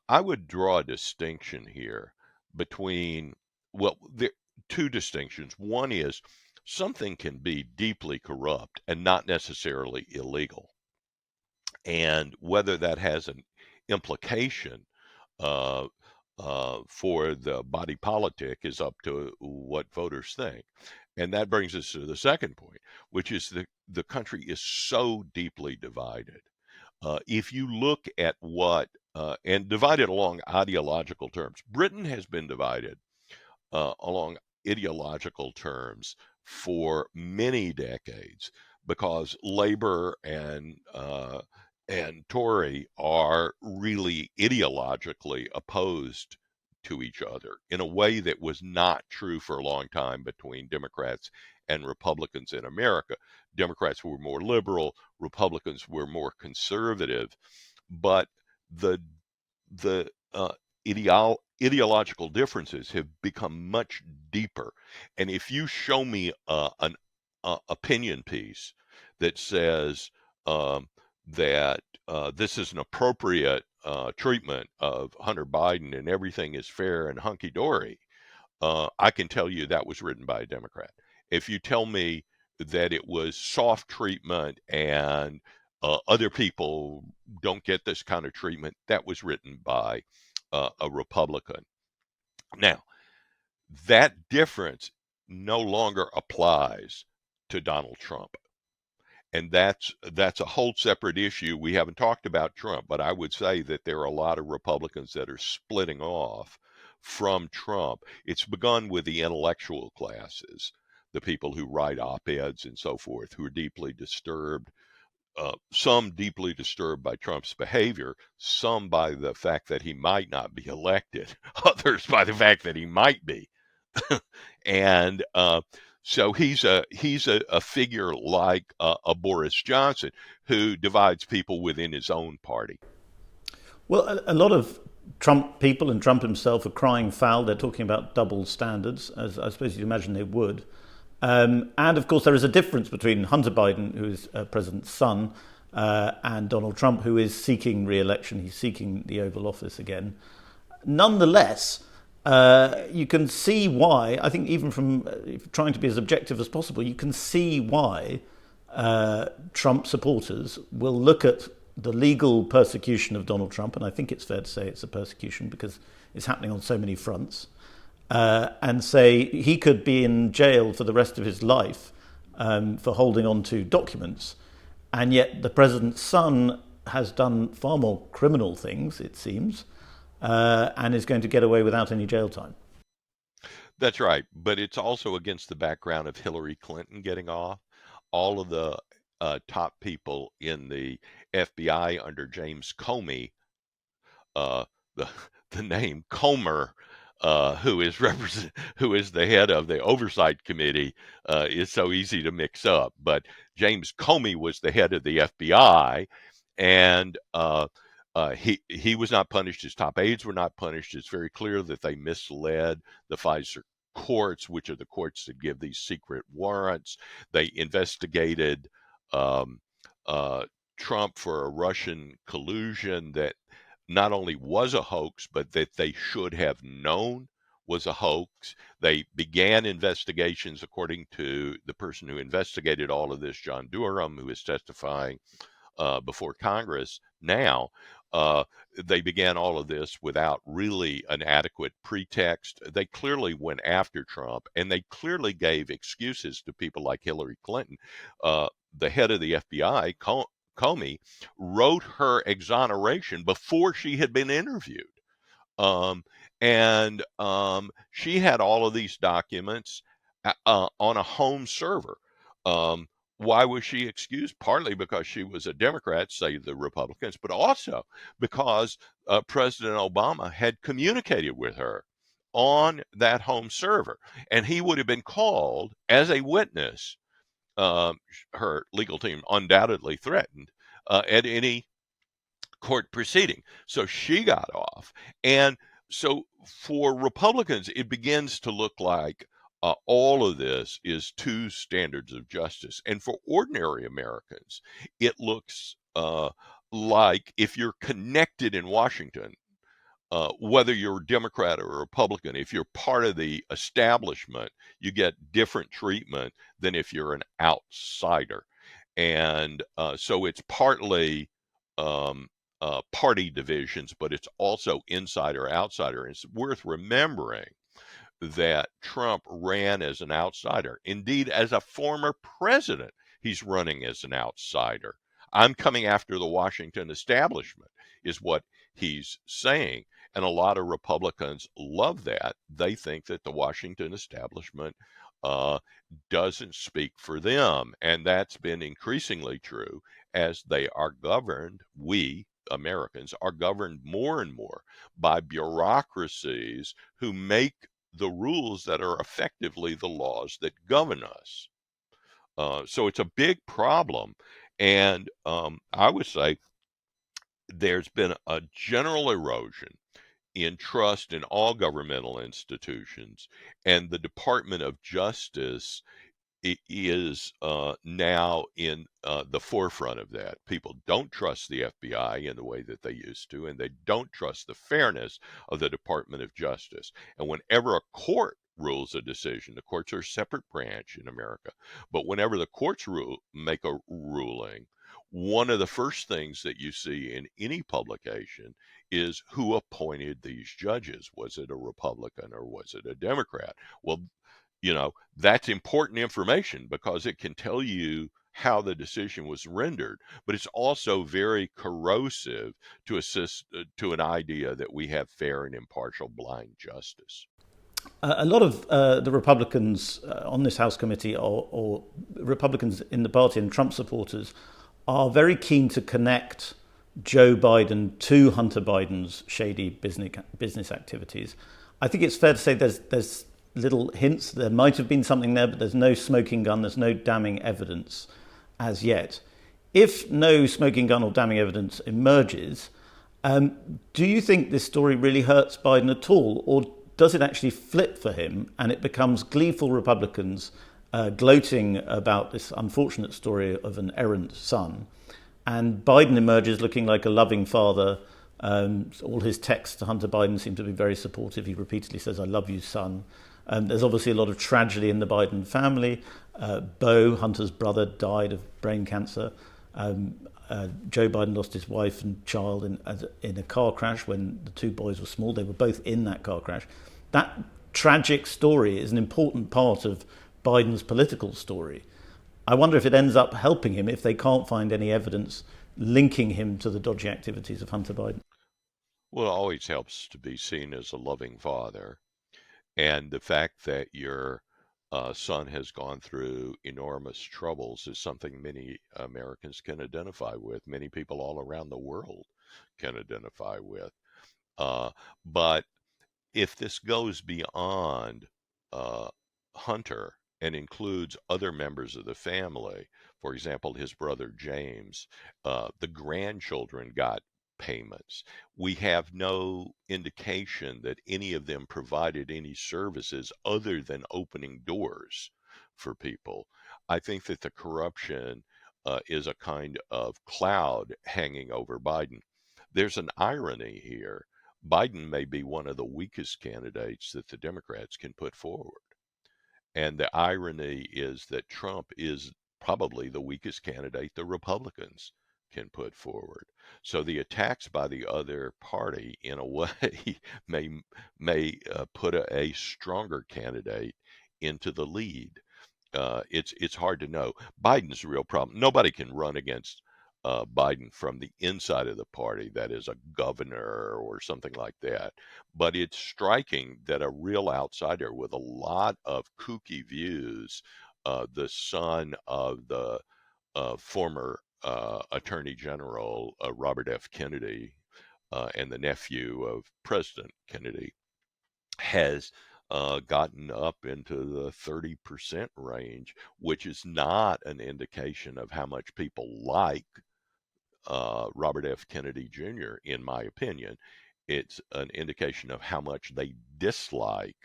I would draw a distinction here between, well, two distinctions. One is something can be deeply corrupt and not necessarily illegal. And whether that has an implication uh, for the body politic is up to what voters think. And that brings us to the second point, which is the country is so deeply divided. If you look at and divided along ideological terms, Britain has been divided along ideological terms for many decades because Labour and Tory are really ideologically opposed to each other in a way that was not true for a long time between Democrats and Republicans in America. Democrats were more liberal, Republicans were more conservative, but the ideological differences have become much deeper. And if you show me an opinion piece that says that this is an appropriate treatment of Hunter Biden and everything is fair and hunky-dory, I can tell you that was written by a Democrat. If you tell me that it was soft treatment and other people don't get this kind of treatment, that was written by a Republican. Now, that difference no longer applies to Donald Trump. And that's a whole separate issue. We haven't talked about Trump, but I would say that there are a lot of Republicans that are splitting off from Trump. It's begun with the intellectual classes, the people who write op-eds and so forth, who are deeply disturbed. Some deeply disturbed by Trump's behavior, some by the fact that he might not be elected, others by the fact that he might be. And so he's a figure like a Boris Johnson who divides people within his own party. Well, a lot of Trump people and Trump himself are crying foul. They're talking about double standards, as I suppose you'd imagine they would. And of course, there is a difference between Hunter Biden, who is President's son, and Donald Trump, who is seeking re-election. He's seeking the Oval Office again. Nonetheless, you can see why, I think even from trying to be as objective as possible, you can see why Trump supporters will look at the legal persecution of Donald Trump, and I think it's fair to say it's a persecution because it's happening on so many fronts, and say he could be in jail for the rest of his life for holding on to documents. And yet the president's son has done far more criminal things, it seems, and is going to get away without any jail time. That's right. But it's also against the background of Hillary Clinton getting off. All of the top people in the FBI under James Comey, the name Comer, who is the head of the oversight committee, is so easy to mix up. But James Comey was the head of the FBI, and he was not punished. His top aides were not punished. It's very clear that they misled the Pfizer courts, which are the courts that give these secret warrants. They investigated Trump for a Russian collusion that not only was a hoax, but that they should have known was a hoax. They began investigations, according to the person who investigated all of this, John Durham, who is testifying before Congress now. They began all of this without really an adequate pretext. They clearly went after Trump, and they clearly gave excuses to people like Hillary Clinton. The head of the FBI, Comey, wrote her exoneration before she had been interviewed. She had all of these documents on a home server. Why was she excused? Partly because she was a Democrat, say the Republicans, but also because President Obama had communicated with her on that home server, and he would have been called as a witness. Her legal team undoubtedly threatened at any court proceeding. So she got off. And so for Republicans, it begins to look like all of this is two standards of justice. And for ordinary Americans, it looks like if you're connected in Washington whether you're a Democrat or a Republican, if you're part of the establishment, you get different treatment than if you're an outsider. And so it's partly party divisions, but it's also insider outsider. It's worth remembering that Trump ran as an outsider. Indeed, as a former president, he's running as an outsider. I'm coming after the Washington establishment, is what he's saying. And a lot of Republicans love that. They think that the Washington establishment doesn't speak for them. And that's been increasingly true as they are governed. We, Americans, are governed more and more by bureaucracies who make the rules that are effectively the laws that govern us. So it's a big problem. And I would say there's been a general erosion in trust in all governmental institutions, and the Department of Justice is now in the forefront of that. People don't trust the FBI in the way that they used to, and they don't trust the fairness of the Department of Justice. And whenever a court rules a decision, the courts are a separate branch in America, but whenever the courts make a ruling, one of the first things that you see in any publication is who appointed these judges. Was it a Republican or was it a Democrat? Well, that's important information because it can tell you how the decision was rendered, but it's also very corrosive to assist to an idea that we have fair and impartial blind justice. A lot of the Republicans on this House committee or Republicans in the party and Trump supporters are very keen to connect Joe Biden to Hunter Biden's shady business activities. I think it's fair to say there's little hints. There might have been something there, but there's no smoking gun. There's no damning evidence as yet. If no smoking gun or damning evidence emerges, do you think this story really hurts Biden at all? Or does it actually flip for him and it becomes gleeful Republicans gloating about this unfortunate story of an errant son? And Biden emerges looking like a loving father. All his texts to Hunter Biden seem to be very supportive. He repeatedly says, "I love you, son." There's obviously a lot of tragedy in the Biden family. Beau, Hunter's brother, died of brain cancer. Joe Biden lost his wife and child in a car crash when the two boys were small. They were both in that car crash. That tragic story is an important part of Biden's political story. I wonder if it ends up helping him if they can't find any evidence linking him to the dodgy activities of Hunter Biden. Well, it always helps to be seen as a loving father. And the fact that your son has gone through enormous troubles is something many Americans can identify with. Many people all around the world can identify with. But if this goes beyond Hunter and includes other members of the family, for example, his brother James, the grandchildren got payments. We have no indication that any of them provided any services other than opening doors for people. I think that the corruption is a kind of cloud hanging over Biden. There's an irony here. Biden may be one of the weakest candidates that the Democrats can put forward. And the irony is that Trump is probably the weakest candidate the Republicans can put forward. So the attacks by the other party, in a way, may put a stronger candidate into the lead. It's hard to know. Biden's a real problem. Nobody can run against Biden from the inside of the party, that is a governor or something like that. But it's striking that a real outsider with a lot of kooky views, the son of the former Attorney General Robert F. Kennedy and the nephew of President Kennedy, has gotten up into the 30% range, which is not an indication of how much people like Robert F. Kennedy Jr., in my opinion. It's an indication of how much they dislike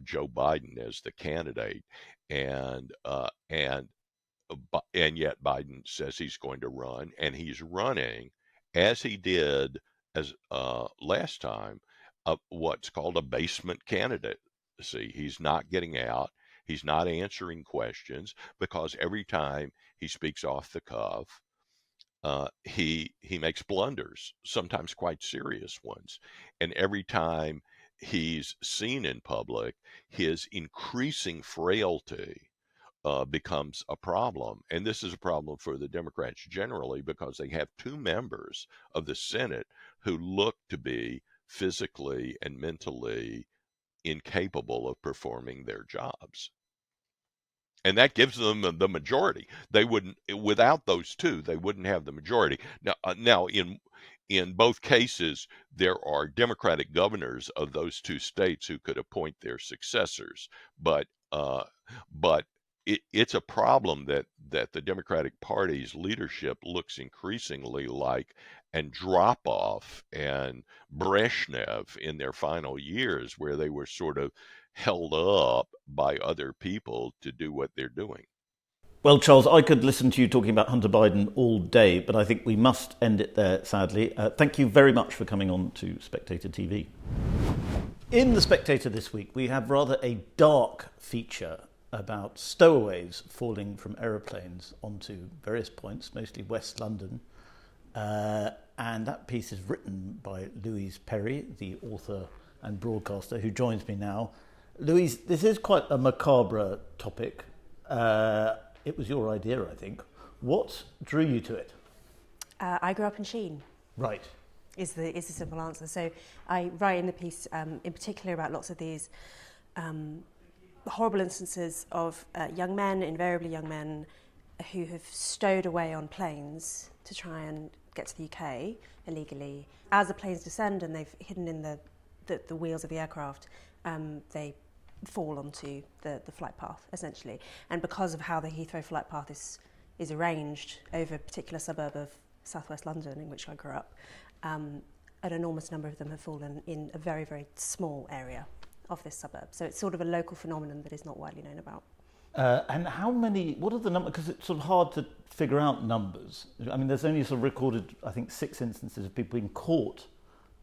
Joe Biden as the candidate, and yet Biden says he's going to run, and he's running as he did as last time, what's called a basement candidacy. He's not getting out. He's not answering questions because every time he speaks off the cuff, he makes blunders, sometimes quite serious ones. And every time he's seen in public, his increasing frailty becomes a problem. And this is a problem for the Democrats generally because they have two members of the Senate who look to be physically and mentally incapable of performing their jobs. And that gives them the majority. They wouldn't, without those two, they wouldn't have the majority. Now in both cases, there are Democratic governors of those two states who could appoint their successors. But it's a problem that the Democratic Party's leadership looks increasingly like Andropov and Brezhnev in their final years, where they were sort of held up by other people to do what they're doing. Well, Charles, I could listen to you talking about Hunter Biden all day, but I think we must end it there, sadly. Thank you very much for coming on to Spectator TV. In The Spectator this week, we have rather a dark feature about stowaways falling from aeroplanes onto various points, mostly West London. And that piece is written by Louise Perry, the author and broadcaster, who joins me now. Louise, this is quite a macabre topic. It was your idea, I think. What drew you to it? I grew up in Sheen. Right. Is the simple answer. So I write in the piece, in particular, about lots of these horrible instances of young men, invariably young men, who have stowed away on planes to try and get to the UK illegally. As the planes descend and they've hidden in the wheels of the aircraft, they fall onto the flight path, essentially. And because of how the Heathrow flight path is arranged over a particular suburb of southwest London, in which I grew up, an enormous number of them have fallen in a very, very small area of this suburb. So it's sort of a local phenomenon that is not widely known about. And how many, what are the numbers? Because it's sort of hard to figure out numbers. I mean, there's only sort of recorded, I think, 6 instances of people being caught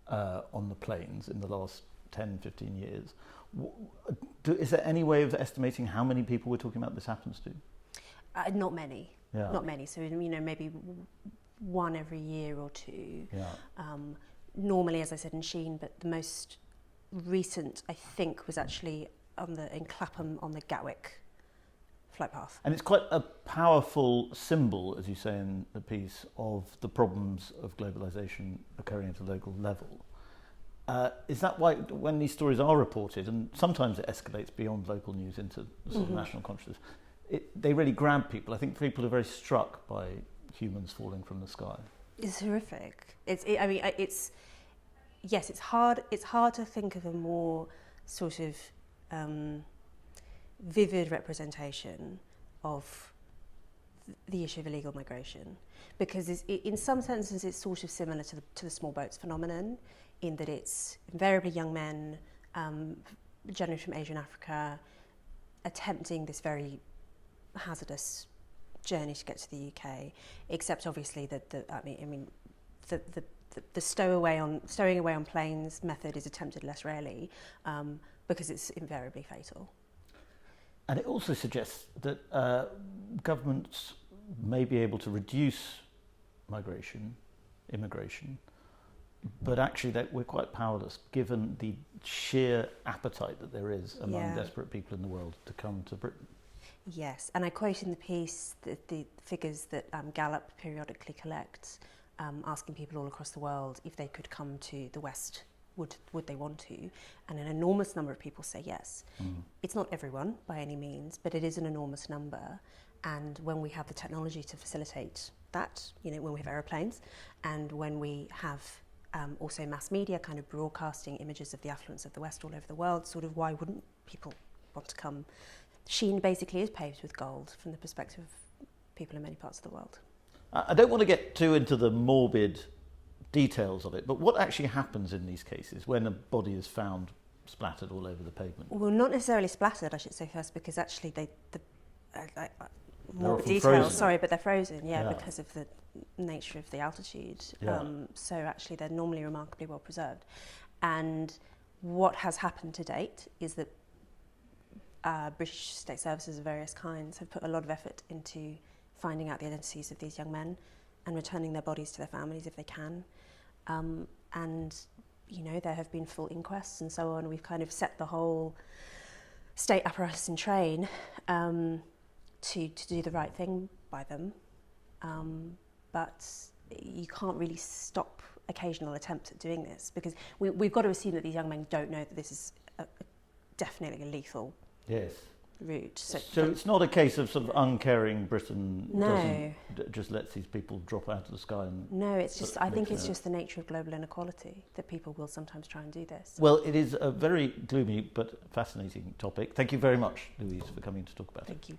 on the planes in the last 10, 15 years. Is there any way of estimating how many people we're talking about this happens to? Not many. Yeah. Not many. So, maybe one every year or two. Yeah. Normally, as I said, in Sheen, but the most recent, I think, was actually in Clapham on the Gatwick flight path. And it's quite a powerful symbol, as you say in the piece, of the problems of globalisation occurring at a local level. Is that why, when these stories are reported, and sometimes it escalates beyond local news into sort of national consciousness, they really grab people? I think people are very struck by humans falling from the sky. It's horrific. It's hard to think of a more sort of vivid representation of the issue of illegal migration, because in some senses it's sort of similar to the small boats phenomenon, in that it's invariably young men, generally from Asia and Africa, attempting this very hazardous journey to get to the UK. Except obviously that the stowing away on planes method is attempted less rarely, because it's invariably fatal. And it also suggests that governments may be able to reduce immigration, but actually that we're quite powerless given the sheer appetite that there is among desperate people in the world to come to Britain. Yes, and I quote in the piece the figures that Gallup periodically collects, asking people all across the world if they could come to the West, would they want to? And an enormous number of people say yes. It's not everyone by any means, but it is an enormous number. And when we have the technology to facilitate that, when we have aeroplanes, and when we have also mass media kind of broadcasting images of the affluence of the West all over the world, sort of why wouldn't people want to come? Sheen basically is paved with gold from the perspective of people in many parts of the world. I don't want to get too into the morbid details of it, but what actually happens in these cases when a body is found splattered all over the pavement? Well, not necessarily splattered, I should say first, because actually more often detail. frozen. Sorry, but they're frozen, Yeah. because of the nature of the altitude. Yeah. So actually, they're normally remarkably well preserved. And what has happened to date is that British state services of various kinds have put a lot of effort into finding out the identities of these young men and returning their bodies to their families if they can. And, you know, there have been full inquests and so on. We've kind of set the whole state apparatus in train to do the right thing by them. But you can't really stop occasional attempts at doing this, because we've got to assume that these young men don't know that this is definitely a lethal Yes. route. So it's not a case of sort of uncaring Britain No. just lets these people drop out of the sky. No, it's just, I think it's Yeah. just the nature of global inequality that people will sometimes try and do this. Well, it is a very gloomy but fascinating topic. Thank you very much, Louise, for coming to talk about it. Thank you.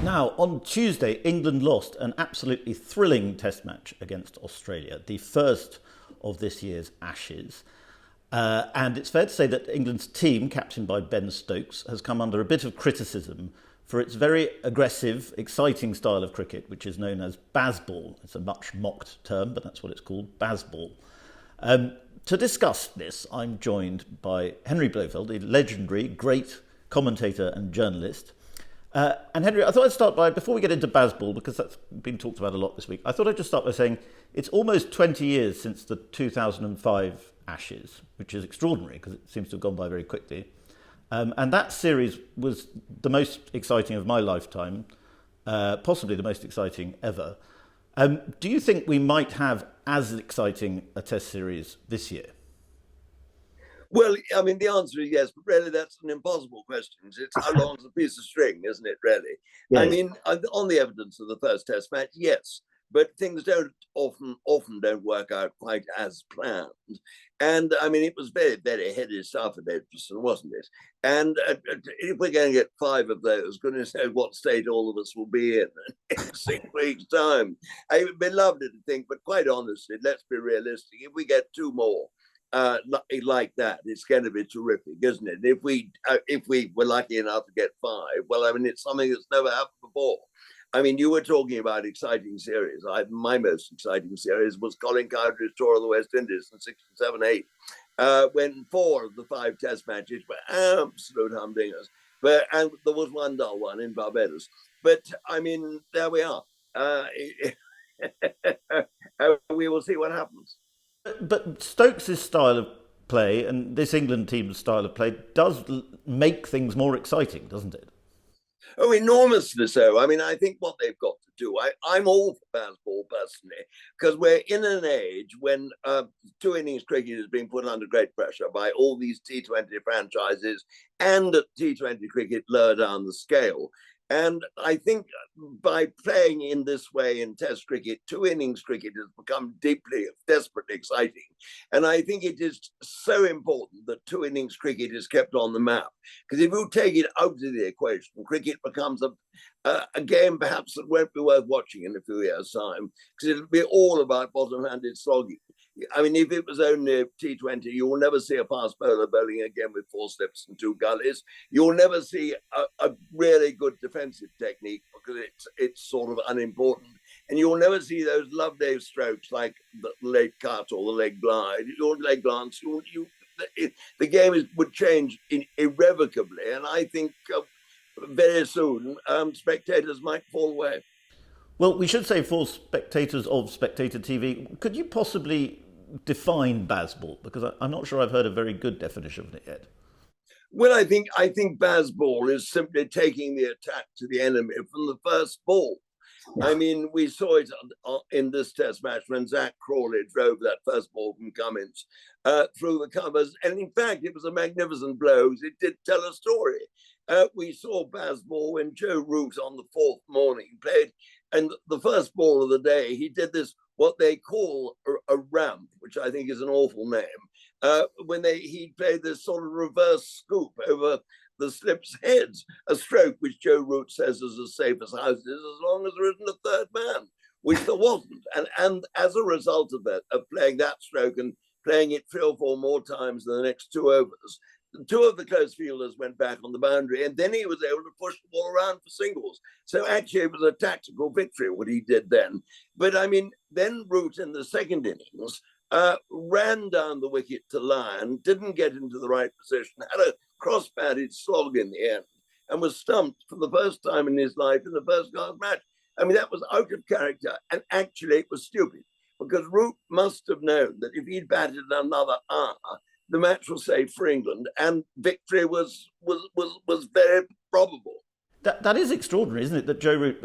Now, on Tuesday, England lost an absolutely thrilling test match against Australia, the first of this year's Ashes. And it's fair to say that England's team, captained by Ben Stokes, has come under a bit of criticism for its very aggressive, exciting style of cricket, which is known as Bazball. It's a much mocked term, but that's what it's called, Bazball. To discuss this, I'm joined by Henry Blofeld, a legendary, great commentator and journalist. And Henry, I thought I'd start by, before we get into Bazball, because that's been talked about a lot this week, I thought I'd just start by saying it's almost 20 years since the 2005 Ashes, which is extraordinary because it seems to have gone by very quickly. And that series was the most exciting of my lifetime, possibly the most exciting ever. Do you think we might have as exciting a test series this year? Well, I mean, the answer is yes, but really that's an impossible question. It's how long's a piece of string, isn't it, really? Yes. I mean, on the evidence of the first test match, yes, but things don't often don't work out quite as planned. And I mean, it was very, very heady stuff at Edgbaston, wasn't it? And if we're going to get 5 of those, goodness knows what state all of us will be in 6 weeks' time. It would be lovely to think, but quite honestly, let's be realistic. If we get 2 more like that, it's going to be terrific, isn't it? If we were lucky enough to get 5, well, I mean, it's something that's never happened before. I mean, you were talking about exciting series. My most exciting series was Colin Cowdrey's tour of the West Indies in 67, 8, when 4 of the 5 test matches were absolute humdingers. And there was one dull one in Barbados. But, I mean, there we are. We will see what happens. But Stokes' style of play and this England team's style of play does make things more exciting, doesn't it? Oh, enormously so. I mean, I think what they've got to do, I'm all for Bazball personally, because we're in an age when 2 innings cricket is being put under great pressure by all these T20 franchises and T20 cricket lower down the scale. And I think by playing in this way in Test cricket, 2 innings cricket has become deeply, desperately exciting. And I think it is so important that 2 innings cricket is kept on the map. Because if you take it out of the equation, cricket becomes a game perhaps that won't be worth watching in a few years' time, because it'll be all about bottom-handed slogging. I mean, if it was only T20, you will never see a fast bowler bowling again with 4 slips and 2 gullies. You'll never see a really good defensive technique because it's sort of unimportant. And you'll never see those lovely strokes like the leg cut or the leg glide. Your leg glance, the game would change irrevocably. And I think very soon spectators might fall away. Well, we should say for spectators of Spectator TV, could you possibly define Bazball? Because I'm not sure I've heard a very good definition of it yet. Well, I think Bazball is simply taking the attack to the enemy from the first ball. I mean, we saw it in this test match when Zach Crawley drove that first ball from Cummins through the covers. And in fact, it was a magnificent blow. It did tell a story. We saw Bazball when Joe Root on the 4th morning played. And the first ball of the day, he did this, what they call a ramp, which I think is an awful name, when he played this sort of reverse scoop over the slip's heads, a stroke which Joe Root says is as safe as houses as long as there isn't a third man, which there wasn't. And as a result of that, of playing that stroke and playing it 3 or 4 more times in the next 2 overs, two of the close fielders went back on the boundary, and then he was able to push the ball around for singles. So actually, it was a tactical victory what he did then. But I mean, then Root in the second innings ran down the wicket to Lyon, didn't get into the right position, had a cross-batted slog in the end, and was stumped for the first time in his life in the first-class match. I mean, that was out of character, and actually it was stupid, because Root must have known that if he'd batted another hour, the match was safe for England, and victory was very probable. That is extraordinary, isn't it? That Joe Root,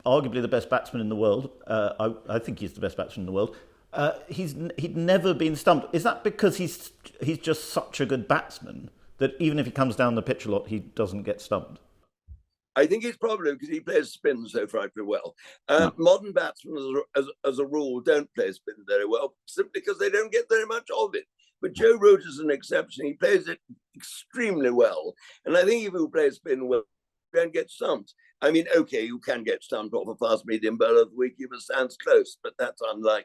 arguably the best batsman in the world, I think he's the best batsman in the world. He'd never been stumped. Is that because he's just such a good batsman that even if he comes down the pitch a lot, he doesn't get stumped? I think it's probably because he plays spin so frightfully well. Modern batsmen, as a rule, don't play spin very well, simply because they don't get very much of it. But Joe Root is an exception. He plays it extremely well. And I think if you play spin well, you don't get stumped. I mean, okay, you can get stumped off a fast medium bowler. The wicketkeeper stands close, but that's unlikely.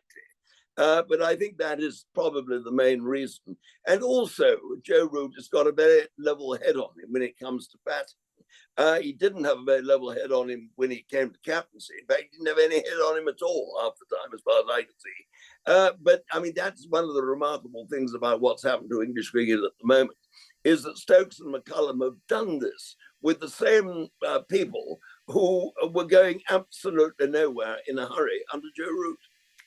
But I think that is probably the main reason. And also, Joe Root has got a very level head on him when it comes to batting. He didn't have a very level head on him when he came to captaincy. In fact, he didn't have any head on him at all half the time, as far as I can see. But, I mean, that's one of the remarkable things about what's happened to English cricket at the moment, is that Stokes and McCullum have done this with the same people who were going absolutely nowhere in a hurry under Joe Root.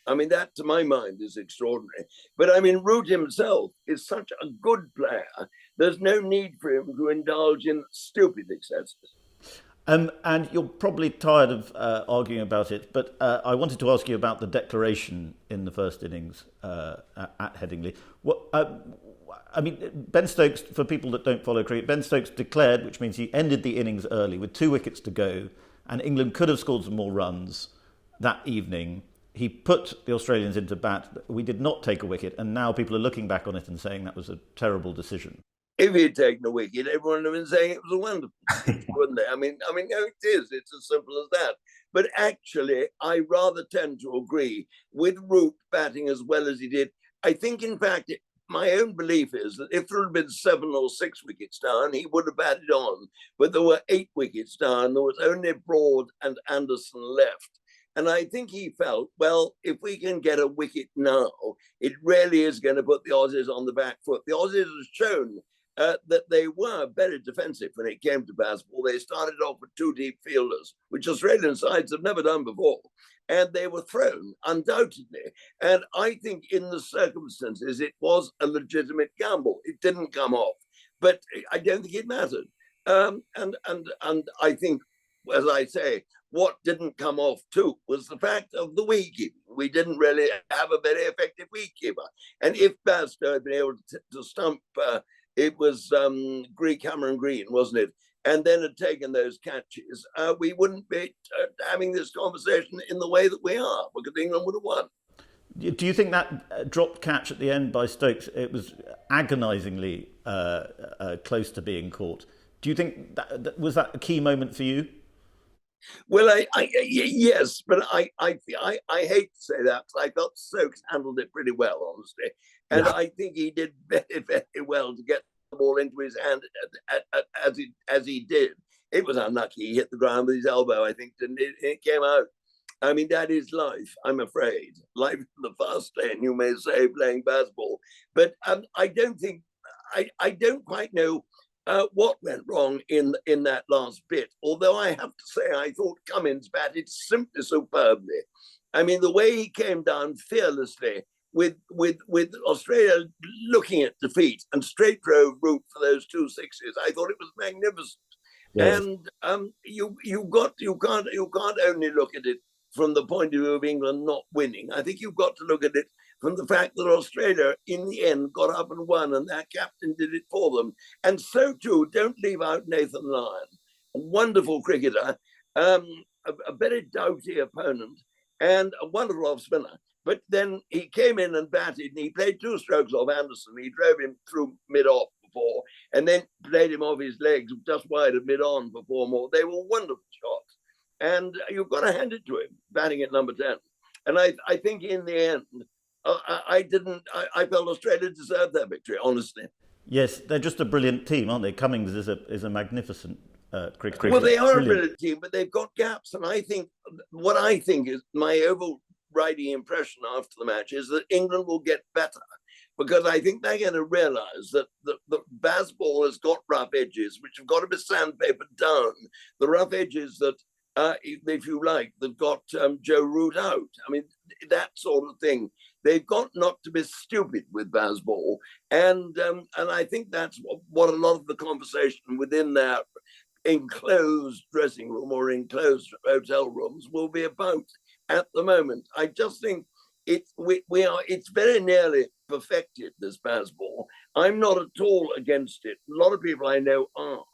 I mean, that, to my mind, is extraordinary. But, I mean, Root himself is such a good player. There's no need for him to indulge in stupid excesses. And you're probably tired of arguing about it, but I wanted to ask you about the declaration in the first innings at Headingley. I mean, Ben Stokes, for people that don't follow cricket, Ben Stokes declared, which means he ended the innings early with 2 wickets to go, and England could have scored some more runs that evening. He put the Australians into bat. We did not take a wicket, and now people are looking back on it and saying that was a terrible decision. If he'd taken a wicket, everyone would have been saying it was a wonderful decision, wouldn't they? I mean, no, it is. It's as simple as that. But actually, I rather tend to agree with Root batting as well as he did. I think, in fact, my own belief is that if there had been 7 or 6 wickets down, he would have batted on. But there were 8 wickets down. There was only Broad and Anderson left. And I think he felt, well, if we can get a wicket now, it really is going to put the Aussies on the back foot. The Aussies have shown that they were very defensive when it came to baseball. They started off with 2 deep fielders, which Australian sides have never done before. And they were thrown, undoubtedly. And I think in the circumstances, it was a legitimate gamble. It didn't come off, but I don't think it mattered. And I think, as I say, what didn't come off too was the fact of the wicketkeeping. We didn't really have a very effective wicketkeeper. And if Bairstow had been able to stump, it was Cameron Green, wasn't it? And then had taken those catches, we wouldn't be having this conversation in the way that we are, because England would have won. Do you think that dropped catch at the end by Stokes, it was agonisingly close to being caught? Do you think that was that a key moment for you? Well, yes, but I hate to say that, because I thought Stokes handled it pretty well, honestly. And yeah. I think he did very, very well to get the ball into his hand as he did. It was unlucky. He hit the ground with his elbow, I think, and it came out. I mean, that is life, I'm afraid. Life in the fast lane, you may say, playing basketball. But I don't think, I don't quite know what went wrong in that last bit. Although I have to say, I thought Cummins batted simply superbly. I mean, the way he came down fearlessly with Australia looking at defeat and straight drove Root for those 2 sixes, I thought it was magnificent. Yes. And you can't only look at it from the point of view of England not winning. I think you've got to look at it from the fact that Australia, in the end, got up and won, and their captain did it for them. And so, too, don't leave out Nathan Lyon, a wonderful cricketer, a very doughty opponent, and a wonderful off-spinner. But then he came in and batted, and he played 2 strokes off Anderson. He drove him through mid-off before, and then played him off his legs just wide of mid-on for 4 more. They were wonderful shots. And you've got to hand it to him, batting at number 10. And I think in the end, I felt Australia deserved that victory, honestly. Yes, they're just a brilliant team, aren't they? Cummings is a magnificent cricketer. Well, they are a brilliant team, but they've got gaps. And I think is my overriding impression after the match is that England will get better, because I think they're going to realise that the Bazball has got rough edges, which have got to be sandpapered down. The rough edges that, if you like, that got Joe Root out. I mean, that sort of thing. They've got not to be stupid with Bazball, and I think that's what a lot of the conversation within their enclosed dressing room or enclosed hotel rooms will be about at the moment. I just think it's very nearly perfected, this Bazball. I'm not at all against it. A lot of people I know are.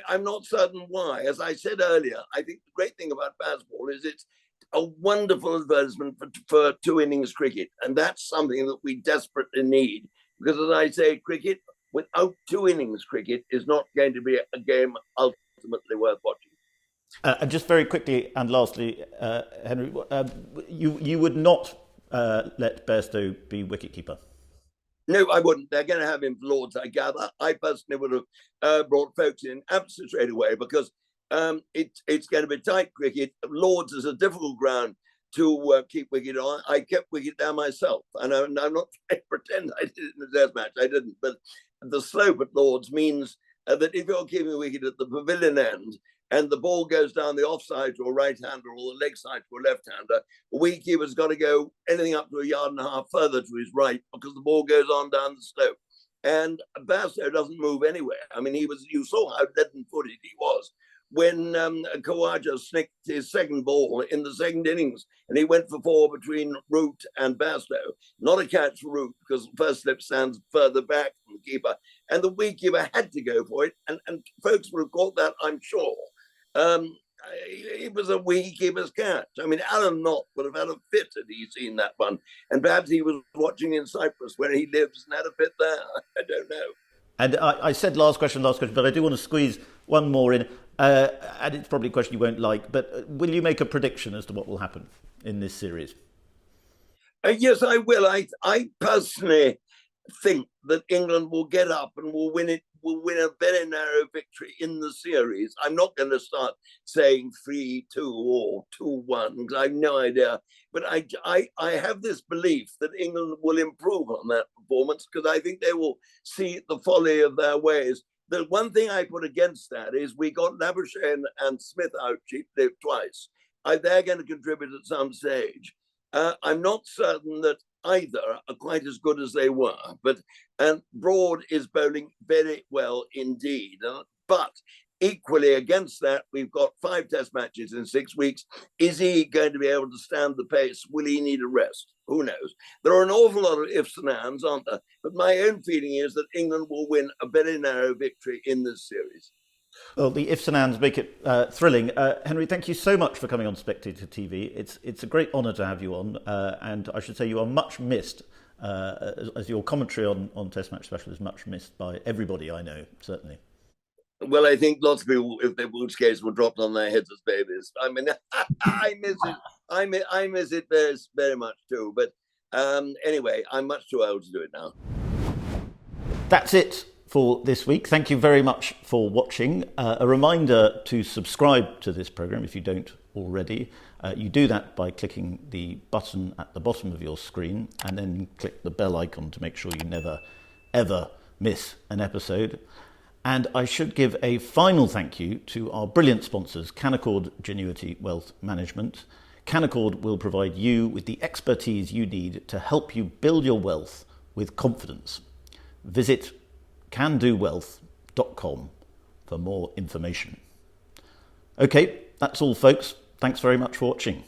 I'm not certain why. As I said earlier, I think the great thing about Bazball is it's a wonderful advertisement for two innings cricket, and that's something that we desperately need, because, as I say, cricket without two innings cricket is not going to be a game ultimately worth watching. And just very quickly and lastly, Henry, you would not let Bairstow be wicketkeeper? No, I wouldn't. They're going to have him for Lords, I gather. I personally would have brought folks in absolutely straight away, because it's going to be tight cricket. Lords is a difficult ground to keep wicket on. I kept wicket there myself, and I'm not trying to pretend I did it in the Test match. I didn't, but the slope at Lords means that if you're keeping wicket at the pavilion end and the ball goes down the offside to a right-hander or the leg side to a left-hander, the wicketkeeper's got to go anything up to 1.5 yards further to his right, because the ball goes on down the slope. And Bairstow doesn't move anywhere. I mean, you saw how leaden-footed he was when Khawaja snicked his second ball in the second innings, and he went for 4 between Root and Bairstow. Not a catch for Root, because the first slip stands further back from the keeper, and the wicketkeeper had to go for it, and folks would have caught that, I'm sure. It was a wicketkeeper's catch. I mean, Alan Knott would have had a fit had he seen that one, and perhaps he was watching in Cyprus where he lives and had a fit there. I don't know. And I said last question, but I do want to squeeze one more in. And it's probably a question you won't like, but will you make a prediction as to what will happen in this series? Yes, I will. I personally think that England will get up and will win a very narrow victory in the series. I'm not going to start saying 3-2 or 2-1, because I have no idea. But I have this belief that England will improve on that performance, because I think they will see the folly of their ways. The one thing I put against that is we got Labuschagne and Smith out cheaply twice. They're going to contribute at some stage. I'm not certain that either are quite as good as they were, and Broad is bowling very well indeed. But equally against that, we've got 5 Test matches in 6 weeks. Is he going to be able to stand the pace? Will he need a rest? Who knows? There are an awful lot of ifs and ands, aren't there? But my own feeling is that England will win a very narrow victory in this series. Well, the ifs and ands make it thrilling. Henry, thank you so much for coming on Spectator TV. It's a great honour to have you on, and I should say you are much missed, as your commentary on Test Match Special is much missed by everybody I know, certainly. Well, I think lots of people, if their Boots case were dropped on their heads as babies. I mean, I miss it. I miss it very, very much too. But anyway, I'm much too old to do it now. That's it for this week. Thank you very much for watching. A reminder to subscribe to this programme if you don't already. You do that by clicking the button at the bottom of your screen, and then click the bell icon to make sure you never, ever miss an episode. And I should give a final thank you to our brilliant sponsors, Canaccord Genuity Wealth Management. Canaccord will provide you with the expertise you need to help you build your wealth with confidence. Visit candowealth.com for more information. Okay, that's all, folks. Thanks very much for watching.